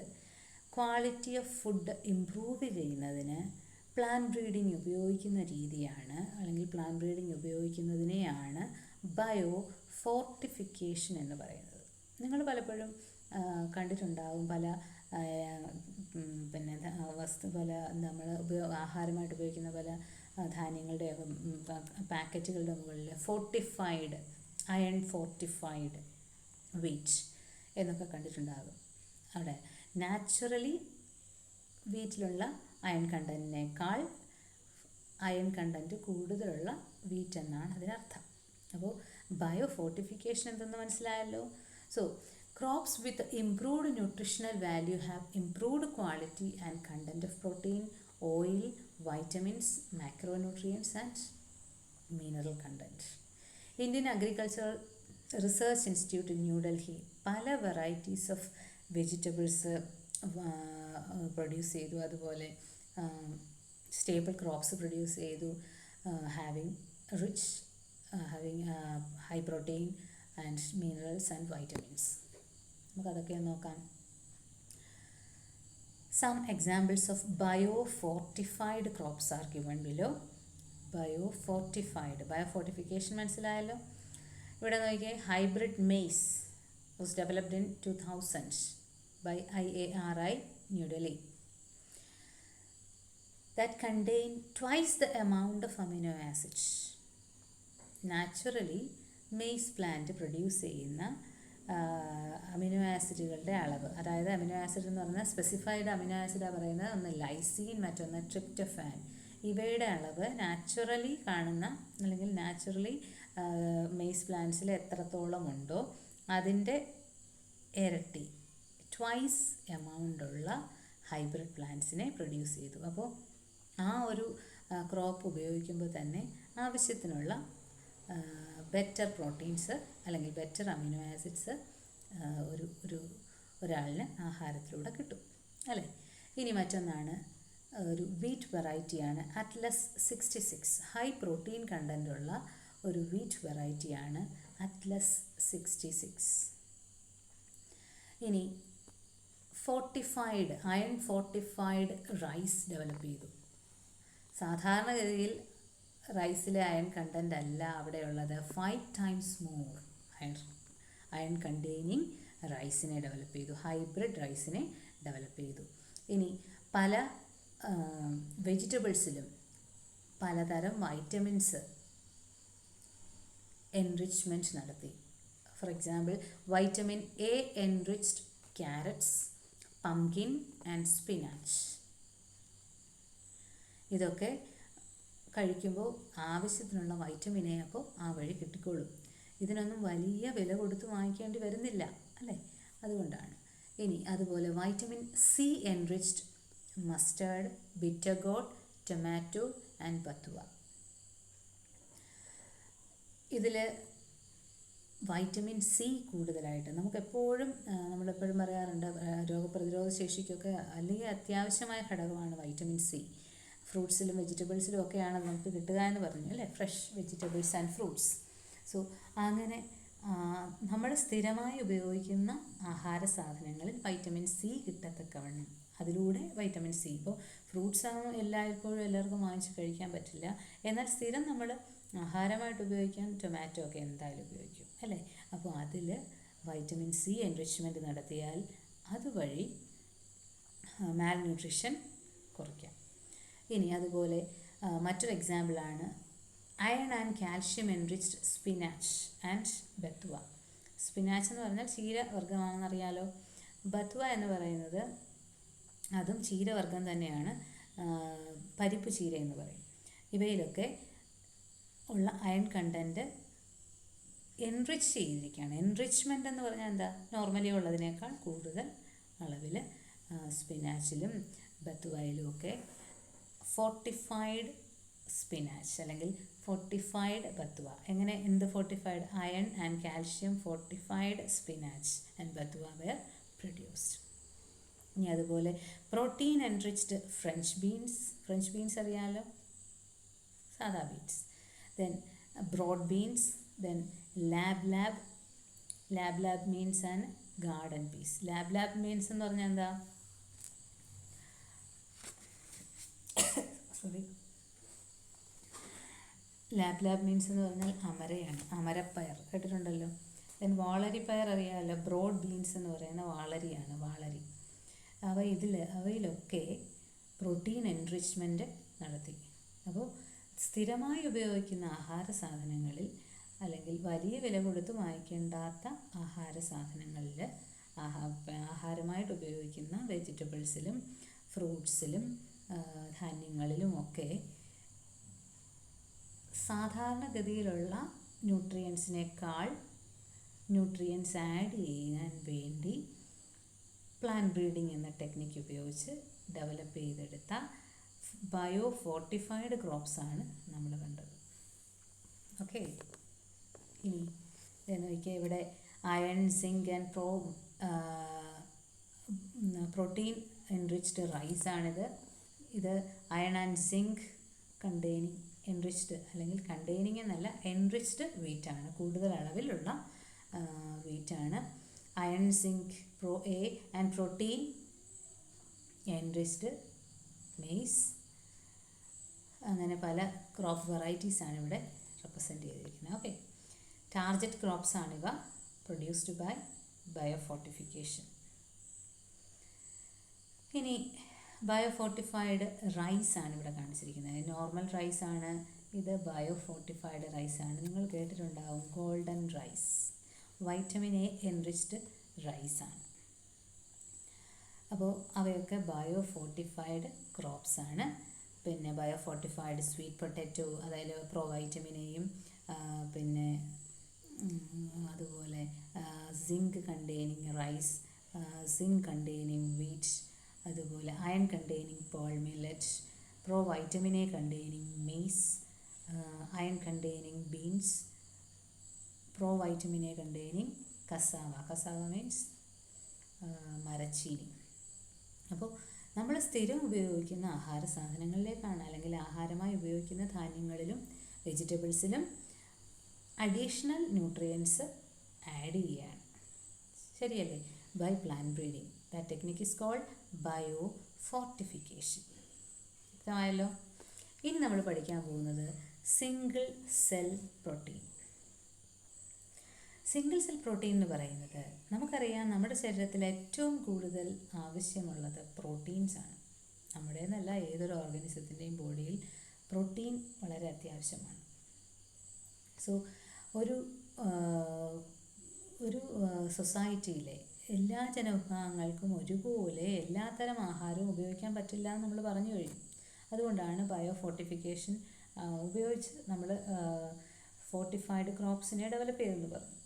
ക്വാളിറ്റി ഓഫ് ഫുഡ് ഇംപ്രൂവ് ചെയ്യുന്നതിന് പ്ലാൻ ബ്രീഡിംഗ് ഉപയോഗിക്കുന്ന രീതിയാണ്, അല്ലെങ്കിൽ പ്ലാൻ ബ്രീഡിംഗ് ഉപയോഗിക്കുന്നതിനെയാണ് ബയോ ഫോർട്ടിഫിക്കേഷൻ എന്ന് പറയുന്നത്. നിങ്ങൾ പലപ്പോഴും കണ്ടിട്ടുണ്ടാവും പല പിന്നെ പല നമ്മൾ ആഹാരമായിട്ട് ഉപയോഗിക്കുന്ന പല ധാന്യങ്ങളുടെയൊക്കെ പാക്കറ്റുകളുടെ മുകളിൽ ഫോർട്ടിഫൈഡ്, അയൺ ഫോർട്ടിഫൈഡ് വീറ്റ് എന്നൊക്കെ കണ്ടിട്ടുണ്ടാകും. അവിടെ നാച്ചുറലി വീറ്റിലുള്ള അയൺ കണ്ടൻറ്റിനേക്കാൾ അയൺ കണ്ടൻറ്റ് കൂടുതലുള്ള വീറ്റ് എന്നാണ് അതിനർത്ഥം. അപ്പോൾ ബയോ ഫോർട്ടിഫിക്കേഷൻ എന്തെന്ന് മനസ്സിലായല്ലോ. So crops with improved nutritional value have improved quality and content of protein, oil, vitamins, macronutrients and mineral content. Indian Agricultural Research Institute in New Delhi പല varieties of vegetables produce ചെയ്തു. അതുപോലെ stable crops produce ചെയ്തു. Having high protein and minerals and vitamins. നമുക്കതൊക്കെ നോക്കാം. Some examples of bio-fortified crops are given below. Biofortification മനസ്സിലായല്ലോ. ഇവിടെ നോക്കിയേ, hybrid maze was developed in 2000 by IARI, New Delhi, that contain twice the amount of amino acids. Naturally maze plant produce ചെയ്യുന്ന amino ആസിഡുകളുടെ അളവ്, അതായത് amino acid എന്ന് പറഞ്ഞാൽ specified amino ആസിഡാണ് പറയുന്നത്, ഒന്ന് ലൈസീൻ, മറ്റൊന്ന് ട്രിപ്റ്റോഫാൻ. ഇവയുടെ അളവ് നാച്ചുറലി കാണുന്ന അല്ലെങ്കിൽ നാച്ചുറലി മെയ്സ് പ്ലാന്റ്സിൽ എത്രത്തോളം ഉണ്ടോ അതിൻ്റെ ഇരട്ടി, ട്വൈസ് എമൗണ്ട് ഉള്ള ഹൈബ്രിഡ് പ്ലാന്റ്സിനെ പ്രൊഡ്യൂസ് ചെയ്തു. അപ്പോൾ ആ ഒരു ക്രോപ്പ് ഉപയോഗിക്കുമ്പോൾ തന്നെ ആവശ്യത്തിനുള്ള ബെറ്റർ പ്രോട്ടീൻസ് അല്ലെങ്കിൽ ബെറ്റർ അമിനോ ആസിഡ്സ് ഒരാളിന് ആഹാരത്തിലൂടെ കിട്ടും അല്ലേ. ഇനി മറ്റൊന്നാണ് ഒരു വീറ്റ് വെറൈറ്റിയാണ് അറ്റ്ലസ് 66. ഹൈ പ്രോട്ടീൻ കണ്ടൻറ്റുള്ള ഒരു വീറ്റ് വെറൈറ്റിയാണ് അറ്റ്ലസ് 66. ഇനി അയൺ ഫോർട്ടിഫൈഡ് റൈസ് ഡെവലപ്പ് ചെയ്തു. സാധാരണഗതിയിൽ റൈസിലെ അയൺ കണ്ടൻ്റ് അല്ല അവിടെയുള്ളത്, 5 times more അയൺ കണ്ടെയ്നിങ് റൈസിനെ ഡെവലപ്പ് ചെയ്തു, ഹൈബ്രിഡ് റൈസിനെ ഡെവലപ്പ് ചെയ്തു. ഇനി പല വെജിറ്റബിൾസിലും പലതരം വൈറ്റമിൻസ് എൻറിച്ച്മെൻറ്റ് നടത്തി. For example, vitamin A enriched carrots, pumpkin and spinach. ഇതൊക്കെ കഴിക്കുമ്പോൾ ആവശ്യത്തിനുള്ള വൈറ്റമിൻ എ അപ്പോൾ ആ വഴി കിട്ടിക്കോളും. ഇതിനൊന്നും വലിയ വില കൊടുത്ത് വാങ്ങിക്കേണ്ടി വരുന്നില്ല അല്ലേ, അതുകൊണ്ടാണ്. ഇനി അതുപോലെ vitamin C enriched mustard, bitter gourd, tomato and bathua. ഇതിൽ വൈറ്റമിൻ സി കൂടുതലായിട്ട് നമ്മളെപ്പോഴും പറയാറുണ്ട്, രോഗപ്രതിരോധ ശേഷിക്കൊക്കെ അല്ലെങ്കിൽ അത്യാവശ്യമായ ഘടകമാണ് വൈറ്റമിൻ സി. ഫ്രൂട്ട്സിലും വെജിറ്റബിൾസിലും ഒക്കെയാണ് നമുക്ക് കിട്ടുക എന്ന് പറഞ്ഞു അല്ലേ, fresh vegetables and fruits. So അങ്ങനെ നമ്മൾ സ്ഥിരമായി ഉപയോഗിക്കുന്ന ആഹാര സാധനങ്ങളിൽ വൈറ്റമിൻ സി കിട്ടത്തക്കവണ്ണം അതിലൂടെ വൈറ്റമിൻ സി, ഇപ്പോൾ ഫ്രൂട്ട്സ് എല്ലായ്പ്പോഴും എല്ലാവർക്കും വാങ്ങിച്ച് കഴിക്കാൻ പറ്റില്ല, എന്നാൽ സ്ഥിരം നമ്മൾ ആഹാരമായിട്ട് ഉപയോഗിക്കാൻ ടൊമാറ്റോ ഒക്കെ എന്തായാലും ഉപയോഗിക്കും അല്ലേ. അപ്പോൾ അതിൽ വൈറ്റമിൻ സി എൻറിച്ച്മെൻറ്റ് നടത്തിയാൽ അതുവഴി മാൽ ന്യൂട്രിഷൻ കുറയ്ക്കാം. ഇനി അതുപോലെ മറ്റൊരു എക്സാമ്പിളാണ് iron and calcium enriched spinach and bathua. Spinach എന്ന് പറഞ്ഞാൽ ചീരവർഗ്ഗമാണെന്നറിയാലോ. ബത്തുവ എന്ന് പറയുന്നത് അതും ചീരവർഗ്ഗം തന്നെയാണ്, പരിപ്പ് ചീര എന്ന് പറയും. ഇവയിലൊക്കെ ഉള്ള അയൺ കണ്ടൻറ്റ് എൻറിച്ച് ചെയ്തിരിക്കുകയാണ്. എൻറിച്ച്മെൻ്റ് എന്ന് പറഞ്ഞാൽ എന്താ, നോർമലി ഉള്ളതിനേക്കാൾ കൂടുതൽ അളവിൽ സ്പിനാച്ചിലും ബത്തുവയിലും ഒക്കെ ഫോർട്ടിഫൈഡ് സ്പിനാച്ച് അല്ലെങ്കിൽ ഫോർട്ടിഫൈഡ് ബത്തുവ. എന്ത് fortified? Iron and calcium fortified spinach and bathua were produced. ഇനി അതുപോലെ പ്രോട്ടീൻ എൻറിച്ച്ഡ് ഫ്രഞ്ച് ബീൻസ് അറിയാമല്ലോ, സാധാ beans. Then broad beans, then lab beans and garden peas. Lab beans എന്ന് പറഞ്ഞാൽ എന്താ, ലാബ് മീൻസ് എന്ന് പറഞ്ഞാൽ അമരപ്പയർ കേട്ടിട്ടുണ്ടല്ലോ. ദെൻ വാളരിപ്പയർ അറിയാമല്ലോ. ബ്രോഡ് ബീൻസ് എന്ന് പറയുന്ന വാളരിയാണ്, വാളരി. അവയിലൊക്കെ പ്രോട്ടീൻ എൻറിച്ച്മെൻറ്റ് നടത്തി. അപ്പോൾ സ്ഥിരമായി ഉപയോഗിക്കുന്ന ആഹാര സാധനങ്ങളിൽ അല്ലെങ്കിൽ വലിയ വില കൊടുത്ത് വാങ്ങിക്കേണ്ടാത്ത ആഹാര സാധനങ്ങളിൽ ആഹാരമായിട്ട് ഉപയോഗിക്കുന്ന വെജിറ്റബിൾസിലും ഫ്രൂട്ട്സിലും ധാന്യങ്ങളിലുമൊക്കെ സാധാരണഗതിയിലുള്ള ന്യൂട്രിയൻസ് ആഡ് ചെയ്യാൻ വേണ്ടി പ്ലാന്റ് ബ്രീഡിംഗ് എന്ന ടെക്നിക്ക് ഉപയോഗിച്ച് ഡെവലപ്പ് ചെയ്തെടുത്ത ബയോഫോർട്ടിഫൈഡ് ക്രോപ്സാണ് നമ്മൾ കണ്ടത്. ഓക്കെ, ഇനി നോക്കിയാൽ ഇവിടെ iron, zinc and protein enriched റൈസാണിത്. ഇത് അയൺ ആൻഡ് സിങ്ക് എൻറിച്ച്ഡ് അല്ലെങ്കിൽ കണ്ടെയ്നിങ് എന്നല്ല, എൻറിച്ച്ഡ് വീറ്റാണ്, കൂടുതൽ അളവിലുള്ള വീറ്റാണ്. Iron, zinc, and protein enriched maize. അങ്ങനെ പല ക്രോപ്പ് വെറൈറ്റീസാണ് ഇവിടെ റെപ്രസെൻറ്റ് ചെയ്തിരിക്കുന്നത്. ഓക്കെ, ടാർഗറ്റ് ക്രോപ്സ് ആണിവ, പ്രൊഡ്യൂസ്ഡ് ബൈ ബയോഫോർട്ടിഫിക്കേഷൻ. ഇനി ബയോഫോർട്ടിഫൈഡ് റൈസ് ആണ് ഇവിടെ കാണിച്ചിരിക്കുന്നത്. നോർമൽ റൈസ് ആണ് ഇത്, ബയോഫോർട്ടിഫൈഡ് റൈസ് ആണ്. നിങ്ങൾ കേട്ടിട്ടുണ്ടാവും golden rice, vitamin A enriched rice ആണ്. അപ്പോൾ അവയൊക്കെ ബയോഫോർട്ടിഫൈഡ് ക്രോപ്സ് ആണ്. പിന്നെ ബയോഫോർട്ടിഫൈഡ് സ്വീറ്റ് പൊട്ടാറ്റോ, അതായത് വൈറ്റമിൻ എയും പിന്നെ അതുപോലെ zinc containing rice, zinc containing wheat, അതുപോലെ iron containing pearl millet, vitamin A containing maize, iron containing beans, vitamin A containing cassava means മരച്ചീനി. അപ്പോൾ നമ്മൾ സ്ഥിരം ഉപയോഗിക്കുന്ന ആഹാര സാധനങ്ങളിലേക്കാണ്, അല്ലെങ്കിൽ ആഹാരമായി ഉപയോഗിക്കുന്ന ധാന്യങ്ങളിലും വെജിറ്റബിൾസിലും അഡീഷണൽ ന്യൂട്രിയൻസ് ആഡ് ചെയ്യുകയാണ്. ശരിയല്ലേ? By plant breeding. That technique is called biofortification. വ്യക്തമായല്ലോ? ഇനി നമ്മൾ പഠിക്കാൻ പോകുന്നത് single cell protein. Single cell protein എന്ന് പറയുന്നത്, നമുക്കറിയാം നമ്മുടെ ശരീരത്തിൽ ഏറ്റവും കൂടുതൽ ആവശ്യമുള്ളത് പ്രോട്ടീൻസ് ആണ്. നമ്മുടെ എന്നല്ല, ഏതൊരു ഓർഗാനിസത്തിൻ്റെയും ബോഡിയിൽ പ്രോട്ടീൻ വളരെ അത്യാവശ്യമാണ്. സോ ഒരു സൊസൈറ്റിയിലെ എല്ലാ ജനവിഭാഗങ്ങൾക്കും ഒരുപോലെ എല്ലാത്തരം ആഹാരവും ഉപയോഗിക്കാൻ പറ്റില്ല എന്ന് നമ്മൾ പറഞ്ഞു കഴിഞ്ഞു. അതുകൊണ്ടാണ് ബയോഫോർട്ടിഫിക്കേഷൻ ഉപയോഗിച്ച് നമ്മൾ ഫോർട്ടിഫൈഡ് ക്രോപ്സിനെ ഡെവലപ്പ് ചെയ്തെന്ന് പറഞ്ഞു.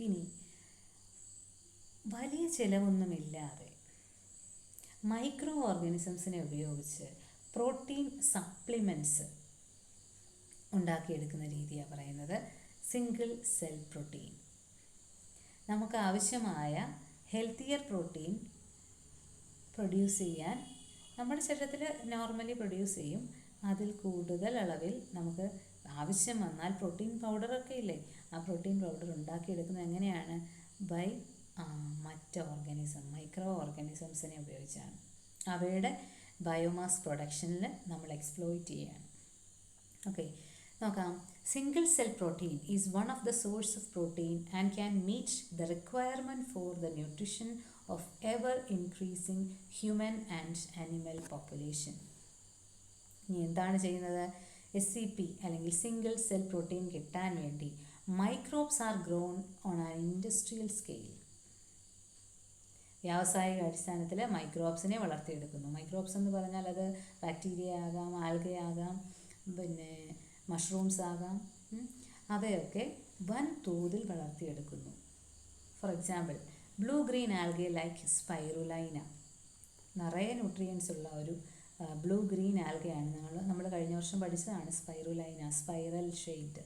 ഇനി വലിയ ചിലവൊന്നുമില്ലാതെ മൈക്രോ ഓർഗാനിസംസിനെ ഉപയോഗിച്ച് പ്രോട്ടീൻ സപ്ലിമെൻറ്റ്സ് ഉണ്ടാക്കിയെടുക്കുന്ന രീതിയാണ് പറയുന്നത് സിംഗിൾ സെൽ പ്രോട്ടീൻ. നമുക്ക് ആവശ്യമായ ഹെൽത്തിയർ പ്രോട്ടീൻ പ്രൊഡ്യൂസ് ചെയ്യാൻ നമ്മുടെ ശരീരത്തിൽ നോർമലി പ്രൊഡ്യൂസ് ചെയ്യും. അതിൽ കൂടുതൽ അളവിൽ നമുക്ക് ആവശ്യം വന്നാൽ പ്രോട്ടീൻ പൗഡറൊക്കെ ഇല്ലേ, ആ പ്രോട്ടീൻ പൗഡർ ഉണ്ടാക്കിയെടുക്കുന്നത് എങ്ങനെയാണ്? ബൈ മറ്റ് മൈക്രോ ഓർഗാനിസംസിനെ ഉപയോഗിച്ചാണ്. അവയുടെ ബയോമാസ് പ്രൊഡക്ഷനിൽ നമ്മൾ എക്സ്പ്ലോയിറ്റ് ചെയ്യുകയാണ്. ഓക്കെ, നോക്കാം. Single cell protein is one of the source of protein and can meet the requirement for the nutrition of ever increasing human and animal population. ഇനി എന്താണ് ചെയ്യുന്നത്? SCP അല്ലെങ്കിൽ സിംഗിൾ സെൽ പ്രോട്ടീൻ കിട്ടാൻ വേണ്ടി microbes R grown on an industrial scale. വ്യാവസായിക അടിസ്ഥാനത്തിൽ മൈക്രോബ്സിനെ വളർത്തിയെടുക്കുന്നു. Microbes എന്ന് പറഞ്ഞാൽ അത് ബാക്ടീരിയ ആകാം, ആൽഗ ആകാം, പിന്നെ മഷ്റൂംസ് ആകാം. അവയൊക്കെ വൻ തോതിൽ വളർത്തിയെടുക്കുന്നു. For example, blue green algae like spirulina, നിറയെ ന്യൂട്രിയൻസ് ഉള്ള ഒരു ബ്ലൂ ഗ്രീൻ ആൽഗയാണ്. നമ്മൾ കഴിഞ്ഞ വർഷം പഠിച്ചതാണ് spirulina, spiral shaped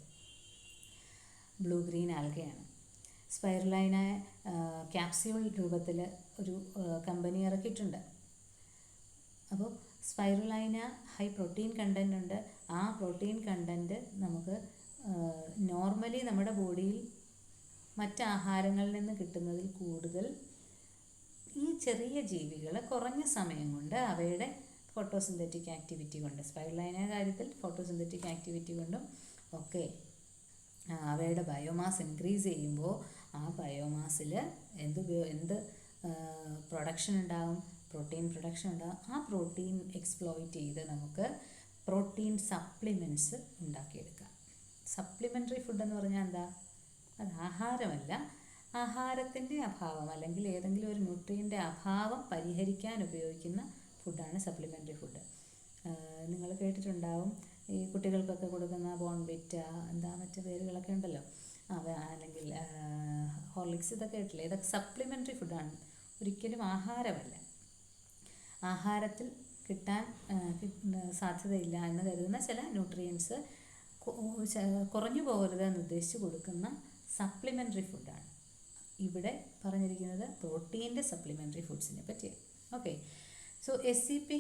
blue green ആൽഗയാണ്. സ്പൈറുലൈന ക്യാപ്സ്യൂൾ രൂപത്തിൽ ഒരു കമ്പനി ഇറക്കിയിട്ടുണ്ട്. അപ്പോൾ സ്പൈറുലൈന ഹൈ പ്രോട്ടീൻ കണ്ടൻ്റ് ഉണ്ട്. ആ പ്രോട്ടീൻ കണ്ടൻറ്റ് നമുക്ക് നോർമലി നമ്മുടെ ബോഡിയിൽ മറ്റ് ആഹാരങ്ങളിൽ നിന്ന് കിട്ടുന്നതിൽ കൂടുതൽ ഈ ചെറിയ ജീവികൾ കുറഞ്ഞ സമയം കൊണ്ട് അവയുടെ ഫോട്ടോസിന്തറ്റിക് ആക്ടിവിറ്റി കൊണ്ട്, സ്പൈറുലൈന കാര്യത്തിൽ ഫോട്ടോസിന്തറ്റിക് ആക്ടിവിറ്റി കൊണ്ടും ഒക്കെ അവയുടെ ബയോമാസ് ഇൻക്രീസ് ചെയ്യുമ്പോൾ ആ ബയോമാസിൽ എന്ത് പ്രൊഡക്ഷൻ ഉണ്ടാകും? പ്രോട്ടീൻ പ്രൊഡക്ഷൻ ഉണ്ടാകും. ആ പ്രോട്ടീൻ എക്സ്പ്ലോയിറ്റ് ചെയ്ത് നമുക്ക് പ്രോട്ടീൻ സപ്ലിമെൻറ്റ്സ് ഉണ്ടാക്കിയെടുക്കാം. സപ്ലിമെൻ്ററി ഫുഡ് എന്ന് പറഞ്ഞാൽ എന്താ? അത് ആഹാരമല്ല, ആഹാരത്തിൻ്റെ അഭാവം അല്ലെങ്കിൽ ഏതെങ്കിലും ഒരു ന്യൂട്രിയൻ്റെ അഭാവം പരിഹരിക്കാൻ ഉപയോഗിക്കുന്ന ഫുഡാണ് സപ്ലിമെൻ്ററി ഫുഡ്. നിങ്ങൾ കേട്ടിട്ടുണ്ടാവും ഈ കുട്ടികൾക്കൊക്കെ കൊടുക്കുന്ന ബോൺവിറ്റ, എന്താ മറ്റു പേരുകളൊക്കെ ഉണ്ടല്ലോ, അല്ലെങ്കിൽ ഹോർലിക്സ്, ഇതൊക്കെ കേട്ടില്ലേ? ഇതൊക്കെ സപ്ലിമെൻ്ററി ഫുഡാണ്, ഒരിക്കലും ആഹാരമല്ല. ആഹാരത്തിൽ കിട്ടാൻ സാധ്യതയില്ല എന്ന് കരുതുന്ന ചില ന്യൂട്രിയൻസ് കുറഞ്ഞു പോകരുത് എന്ന് ഉദ്ദേശിച്ച് കൊടുക്കുന്ന സപ്ലിമെൻ്ററി ഫുഡാണ് ഇവിടെ പറഞ്ഞിരിക്കുന്നത്. പ്രോട്ടീൻ്റെ സപ്ലിമെൻ്ററി ഫുഡ്സിനെ പറ്റിയാണ്. ഓക്കെ, സോ SCP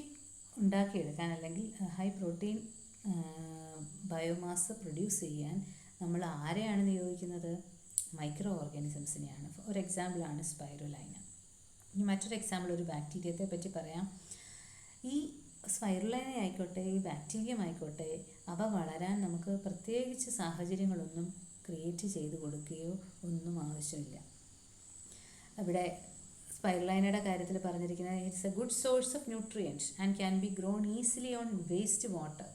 ഉണ്ടാക്കിയെടുക്കാൻ അല്ലെങ്കിൽ ഹൈ പ്രോട്ടീൻ ബയോമാസ് പ്രൊഡ്യൂസ് ചെയ്യാൻ നമ്മൾ ആരെയാണ് നിയോഗിക്കുന്നത്? മൈക്രോ ഓർഗാനിസംസിനെയാണ്. ഒരു എക്സാമ്പിളാണ് സ്പൈറുലൈന. ഇനി മറ്റൊരു എക്സാമ്പിൾ ഒരു ബാക്ടീരിയത്തെ പറ്റി പറയാം. ഈ സ്പൈറുലൈന ആയിക്കോട്ടെ ബാക്ടീരിയം ആയിക്കോട്ടെ അവ വളരാൻ നമുക്ക് പ്രത്യേകിച്ച് സാഹചര്യങ്ങളൊന്നും ക്രിയേറ്റ് ചെയ്ത് കൊടുക്കുകയോ ഒന്നും ആവശ്യമില്ല. ഇവിടെ സ്പൈറുലൈനയുടെ കാര്യത്തിൽ പറഞ്ഞിരിക്കുന്നത് it's A good source of nutrients and can be grown easily on waste water.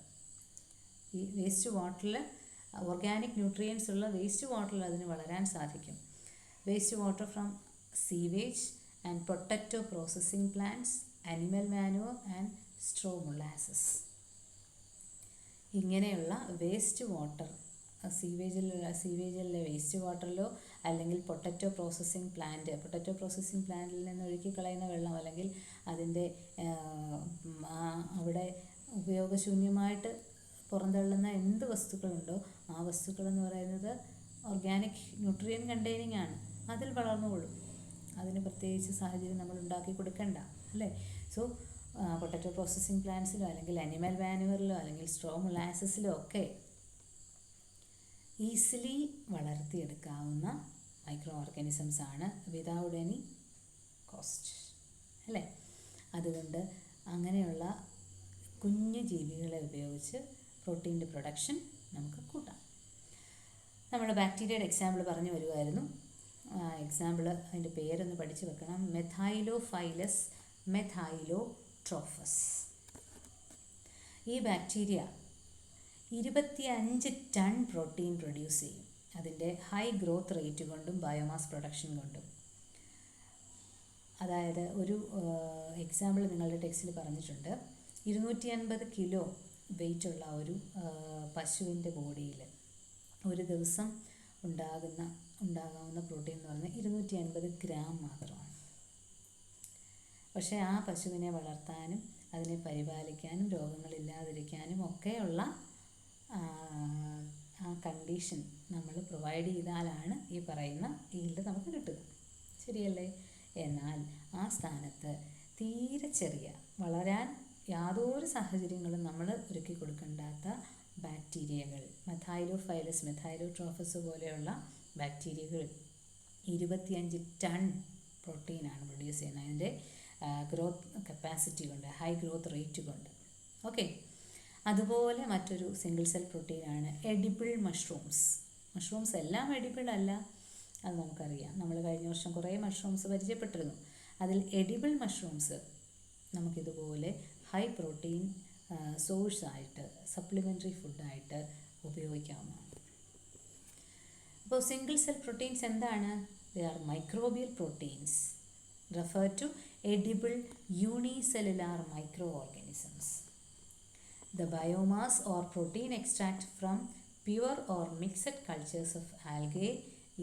ഈ വേസ്റ്റ് വാട്ടറിൽ ഓർഗാനിക് ന്യൂട്രിയൻസ് ഉള്ള വേസ്റ്റ് വാട്ടറിൽ അതിന് വളരാൻ സാധിക്കും. Waste water from sewage and potato processing plants, animal manoeuvre and straw molasses. ഇങ്ങനെയുള്ള waste water സീവേജിലെ waste വാട്ടറിലോ അല്ലെങ്കിൽ potato processing പ്ലാന്റിൽ നിന്ന് ഒഴുക്കിക്കളയുന്ന വെള്ളം അല്ലെങ്കിൽ അതിൻ്റെ അവിടെ ഉപയോഗശൂന്യമായിട്ട് പുറന്തള്ളുന്ന എന്ത് വസ്തുക്കളുണ്ടോ ആ വസ്തുക്കളെന്ന് പറയുന്നത് ഓർഗാനിക് ന്യൂട്രിയൻ കണ്ടെയ്നിങ് ആണ്. അതിൽ വളർന്നുകൊള്ളും. അതിന് പ്രത്യേകിച്ച് സാഹചര്യം നമ്മൾ ഉണ്ടാക്കി കൊടുക്കണ്ട അല്ലേ. സോ പൊട്ടറ്റോ പ്രോസസ്സിംഗ് പ്ലാന്റ്സിലോ അല്ലെങ്കിൽ അനിമൽ മാനുവറിലോ അല്ലെങ്കിൽ സ്ട്രോ മൊളാസസിലോ ഒക്കെ ഈസിലി വളർത്തിയെടുക്കാവുന്ന മൈക്രോ ഓർഗാനിസംസ് ആണ് വിതൗട്ട് എനി കോസ്റ്റ് അല്ലേ. അതുകൊണ്ട് അങ്ങനെയുള്ള കുഞ്ഞു ജീവികളെ ഉപയോഗിച്ച് പ്രോട്ടീൻ്റെ പ്രൊഡക്ഷൻ നമുക്ക് കൂട്ടാം. നമ്മൾ ബാക്ടീരിയയുടെ എക്സാമ്പിൾ പറഞ്ഞു വരുമായിരുന്നു. എക്സാമ്പിൾ അതിൻ്റെ പേരൊന്ന് പഠിച്ചു വെക്കണം. മെഥൈലോഫൈലസ് മെഥൈലോട്രോഫസ്. ഈ ബാക്ടീരിയ 25 ടൺ പ്രോട്ടീൻ പ്രൊഡ്യൂസ് ചെയ്യും. അതിൻ്റെ ഹൈ ഗ്രോത്ത് റേറ്റ് കൊണ്ടും ബയോമാസ് പ്രൊഡക്ഷൻ കൊണ്ടും. അതായത് ഒരു എക്സാമ്പിൾ നിങ്ങളുടെ ടെക്സ്റ്റിൽ പറഞ്ഞിട്ടുണ്ട്. 250 കിലോ വെയിറ്റുള്ള ഒരു പശുവിൻ്റെ ബോഡിയിൽ ഒരു ദിവസം ഉണ്ടാകാവുന്ന പ്രോട്ടീൻ എന്ന് പറഞ്ഞാൽ 250 ഗ്രാം മാത്രമാണ്. പക്ഷേ ആ പശുവിനെ വളർത്താനും അതിനെ പരിപാലിക്കാനും രോഗങ്ങളില്ലാതിരിക്കാനും ഒക്കെയുള്ള ആ കണ്ടീഷൻ നമ്മൾ പ്രൊവൈഡ് ചെയ്താലാണ് ഈ പറയുന്ന ഈൽഡ് നമുക്ക് കിട്ടുക. ശരിയല്ലേ? എന്നാൽ ആ സ്ഥാനത്ത് തീരെ ചെറിയ വളരാൻ യാതൊരു സാഹചര്യങ്ങളും നമ്മൾ ഒരുക്കി കൊടുക്കേണ്ടാത്ത ബാക്ടീരിയകൾ, മെഥൈലോഫൈലസ് മെഥൈലോട്രോഫസ് പോലെയുള്ള ബാക്ടീരിയകൾ 25 ടൺ പ്രോട്ടീനാണ് പ്രൊഡ്യൂസ് ചെയ്യുന്നത്. അതിൻ്റെ ഗ്രോത്ത് കപ്പാസിറ്റി കൊണ്ട്, ഹൈ ഗ്രോത്ത് റേറ്റ് കൊണ്ട്. ഓക്കെ. അതുപോലെ മറ്റൊരു സിംഗിൾ സെൽ പ്രോട്ടീനാണ് എഡിബിൾ മഷ്റൂംസ് എല്ലാം എഡിബിൾ അല്ല, അത് നമുക്കറിയാം. നമ്മൾ കഴിഞ്ഞ വർഷം കുറേ മഷ്റൂംസ് പരിചയപ്പെട്ടിരുന്നു. അതിൽ എഡിബിൾ മഷ്റൂംസ് നമുക്കിതുപോലെ ഹൈ പ്രോട്ടീൻ സോഴ്സായിട്ട്, സപ്ലിമെൻ്ററി ഫുഡായിട്ട് ഉപയോഗിക്കാവുന്നതാണ്. അപ്പോൾ സിംഗിൾ സെൽ പ്രോട്ടീൻസ് എന്താണ്? They are microbial proteins refer to edible unicellular microorganisms. The biomass or protein extract from pure or mixed cultures of algae,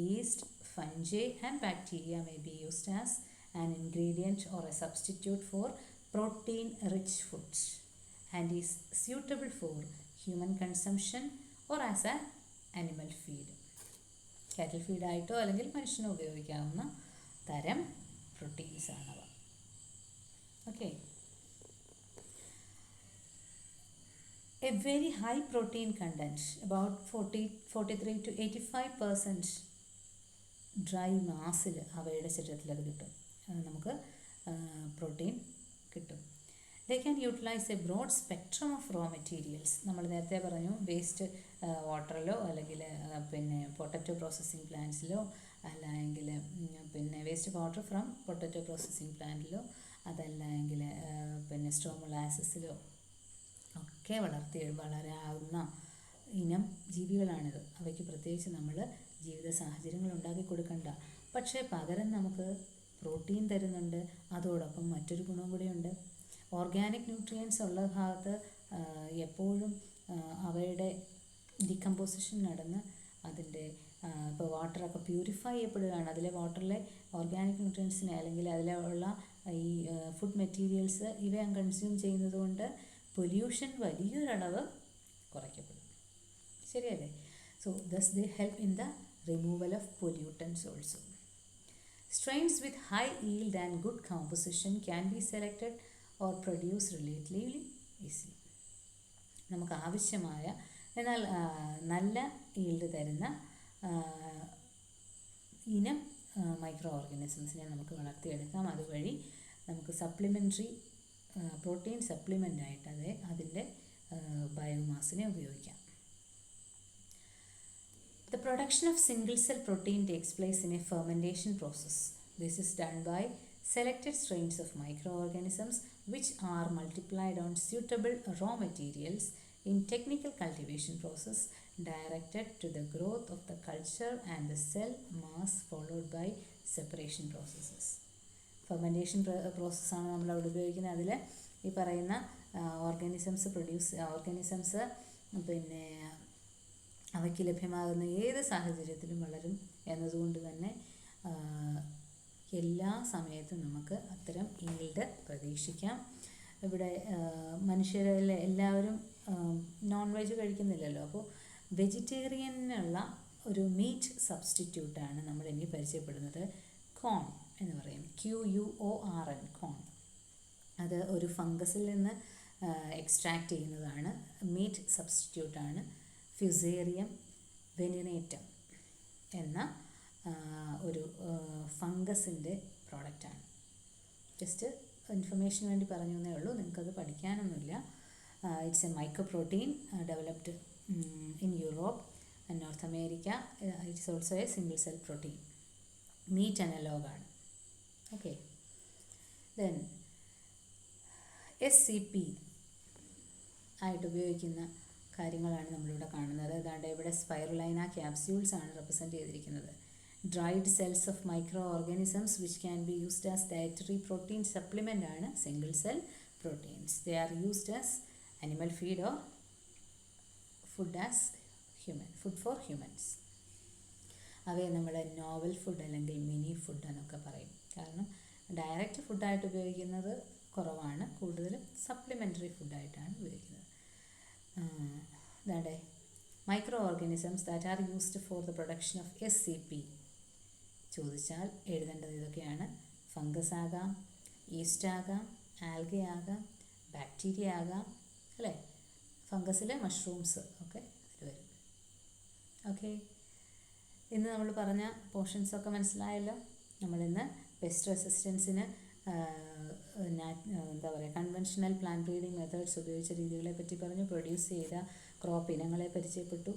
yeast, fungi and bacteria may be used as an ingredient or a substitute for protein-rich foods and is suitable for human consumption or as an animal feed. Cattle ഫീഡായിട്ടോ അല്ലെങ്കിൽ മനുഷ്യന് ഉപയോഗിക്കാവുന്ന തരം proteins ആണവ. Okay. A very high protein content, about 43 to 85% dry മാസിൽ അവയുടെ ശരീരത്തിൽ അത് കിട്ടും. നമുക്ക് പ്രോട്ടീൻ കിട്ടും. They can utilise a broad spectrum of raw materials. നമ്മൾ നേരത്തെ പറഞ്ഞു വേസ്റ്റ് വാട്ടറിലോ അല്ലെങ്കിൽ പൊട്ടറ്റോ പ്രോസസ്സിംഗ് പ്ലാന്റ്സിലോ അല്ലെങ്കിൽ waste water from potato processing പ്ലാന്റിലോ അതല്ലെങ്കിൽ സ്ട്രോ മൊളാസസിലോ ഒക്കെ വളരാവുന്ന ഇനം ജീവികളാണിത്. അവയ്ക്ക് പ്രത്യേകിച്ച് നമ്മൾ ജീവിത സാഹചര്യങ്ങൾ ഉണ്ടാക്കി കൊടുക്കണ്ട. പക്ഷേ പകരം നമുക്ക് പ്രോട്ടീൻ തരുന്നുണ്ട്. അതോടൊപ്പം മറ്റൊരു ഗുണം കൂടിയുണ്ട്. ഓർഗാനിക് ന്യൂട്രിയൻസ് ഉള്ള ഭാഗത്ത് എപ്പോഴും അവയുടെ ഡികമ്പോസിഷൻ നടന്ന് അതിൻ്റെ ഇപ്പോൾ വാട്ടറൊക്കെ പ്യൂരിഫൈ ചെയ്യപ്പെടുകയാണ്. അതിലെ വാട്ടറിലെ ഓർഗാനിക് ന്യൂട്രിയൻസിനെ അല്ലെങ്കിൽ അതിലുള്ള ഈ ഫുഡ് മെറ്റീരിയൽസ് ഇവ കൺസ്യൂം ചെയ്യുന്നത് കൊണ്ട് പൊല്യൂഷൻ വലിയൊരളവ് കുറയ്ക്കപ്പെടും. ശരിയല്ലേ? So does they help in the removal of pollutants also. Strains with high yield and good composition can be selected or produced relatively easily. നമുക്ക് ആവശ്യമായ എന്നാൽ നല്ല ഈൽഡ് തരുന്ന ഇനം മൈക്രോ ഓർഗാനിസംസിനെ നമുക്ക് വളർത്തിയെടുക്കാം. അതുവഴി നമുക്ക് സപ്ലിമെൻ്ററി പ്രോട്ടീൻ സപ്ലിമെൻ്റായിട്ട് അതിൻ്റെ ബയോമാസിനെ ഉപയോഗിക്കാം. The production of single-cell protein takes place in a fermentation process. This is done by selected strains of microorganisms which are multiplied on suitable raw materials in technical cultivation process directed to the growth of the culture and the cell mass followed by separation processes. Fermentation പ്രോസസ്സാണ് നമ്മളവിടെ ഉപയോഗിക്കുന്നത്. അതിൽ ഈ പറയുന്ന organisms പിന്നെ അവയ്ക്ക് ലഭ്യമാകുന്ന ഏത് സാഹചര്യത്തിലും വളരും എന്നതുകൊണ്ട് തന്നെ എല്ലാ സമയത്തും നമുക്ക് അത്തരം ഈൽഡ് പ്രതീക്ഷിക്കാം. ഇവിടെ മനുഷ്യരിൽ എല്ലാവരും നോൺ വെജ് കഴിക്കുന്നില്ലല്ലോ. അപ്പോൾ വെജിറ്റേറിയനുള്ള ഒരു മീറ്റ് സബ്സ്റ്റിറ്റ്യൂട്ടാണ് നമ്മൾ ഇനി പരിചയപ്പെടുന്നത്. കോൺ എന്ന് പറയും, QUORN, കോൺ. അത് ഒരു ഫംഗസിൽ നിന്ന് എക്സ്ട്രാക്റ്റ് ചെയ്യുന്നതാണ്. മീറ്റ് സബ്സ്റ്റിറ്റ്യൂട്ടാണ് ഫ്യൂസേറിയം വെനിനേറ്റം എന്ന ഒരു ഫംഗസിൻ്റെ പ്രോഡക്റ്റാണ്. ജസ്റ്റ് ഇൻഫർമേഷന് വേണ്ടി പറഞ്ഞു എന്നേ ഉള്ളൂ, നിങ്ങൾക്കത് പഠിക്കാനൊന്നുമില്ല. It's a micro protein developed in Europe and North America. It's also a single cell protein, meat അനലോഗാണ്. ഓക്കെ, ദെൻ SCP ആയിട്ട് ഉപയോഗിക്കുന്ന കാര്യങ്ങളാണ് നമ്മളിവിടെ കാണുന്നത്. അതാണ്ട് ഇവിടെ സ്പൈറുലൈന ക്യാപ്സ്യൂൾസ് ആണ് റെപ്രസെൻറ്റ് ചെയ്തിരിക്കുന്നത്. Dried cells of micro organisms which can be used as dietary protein supplement ആണ് single cell proteins. They are used as animal feed or food for humans. അവയെ നമ്മൾ നോവൽ ഫുഡ് അല്ലെങ്കിൽ mini food എന്നൊക്കെ പറയും. കാരണം direct ഫുഡായിട്ട് ഉപയോഗിക്കുന്നത് കുറവാണ്, കൂടുതലും സപ്ലിമെൻ്ററി ഫുഡായിട്ടാണ് ഉപയോഗിക്കുന്നത്. അതാണ്ട് micro organisms that are used for the production of SCP ചോദിച്ചാൽ എഴുതേണ്ടത് ഇതൊക്കെയാണ്. ഫംഗസ് ആകാം, ഈസ്റ്റ് ആകാം, ആൽഗ ആകാം, ബാക്ടീരിയ ആകാം, അല്ലേ? ഫംഗസിലെ മഷ്റൂംസ് ഒക്കെ അതിൽ വരും. ഓക്കെ, ഇന്ന് നമ്മൾ പറഞ്ഞ പോർഷൻസൊക്കെ മനസ്സിലായല്ലോ. നമ്മളിന്ന് പെസ്റ്റ് റെസിസ്റ്റൻസിന് എന്താ പറയുക, കൺവെൻഷണൽ പ്ലാന്റ് ബ്രീഡിംഗ് മെത്തേഡ്സ് ഉപയോഗിച്ച രീതികളെ പറ്റി പറഞ്ഞു. പ്രൊഡ്യൂസ് ചെയ്ത ക്രോപ്പ് ഇനങ്ങളെ പരിചയപ്പെട്ടു.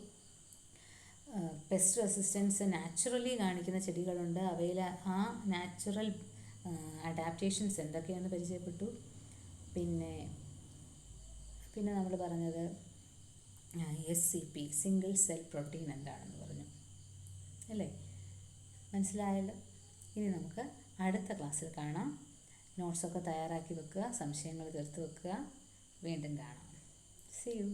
പെസ്റ്റ് റെസിസ്റ്റൻസ് നാച്ചുറലി കാണിക്കുന്ന ചെടികളുണ്ട്, അവയിൽ ആ നാച്ചുറൽ അഡാപ്റ്റേഷൻസ് എന്തൊക്കെയാണെന്ന് പരിചയപ്പെട്ടു. പിന്നെ നമ്മൾ പറഞ്ഞത് SCP സിംഗിൾ സെൽ പ്രോട്ടീൻ എന്താണെന്ന് പറഞ്ഞു, അല്ലേ? മനസ്സിലായല്ലോ. ഇനി നമുക്ക് അടുത്ത ക്ലാസ്സിൽ കാണാം. നോട്ട്സൊക്കെ തയ്യാറാക്കി വെക്കുക, സംശയങ്ങൾ തീർത്ത് വെക്കുക. വീണ്ടും കാണാം. See you.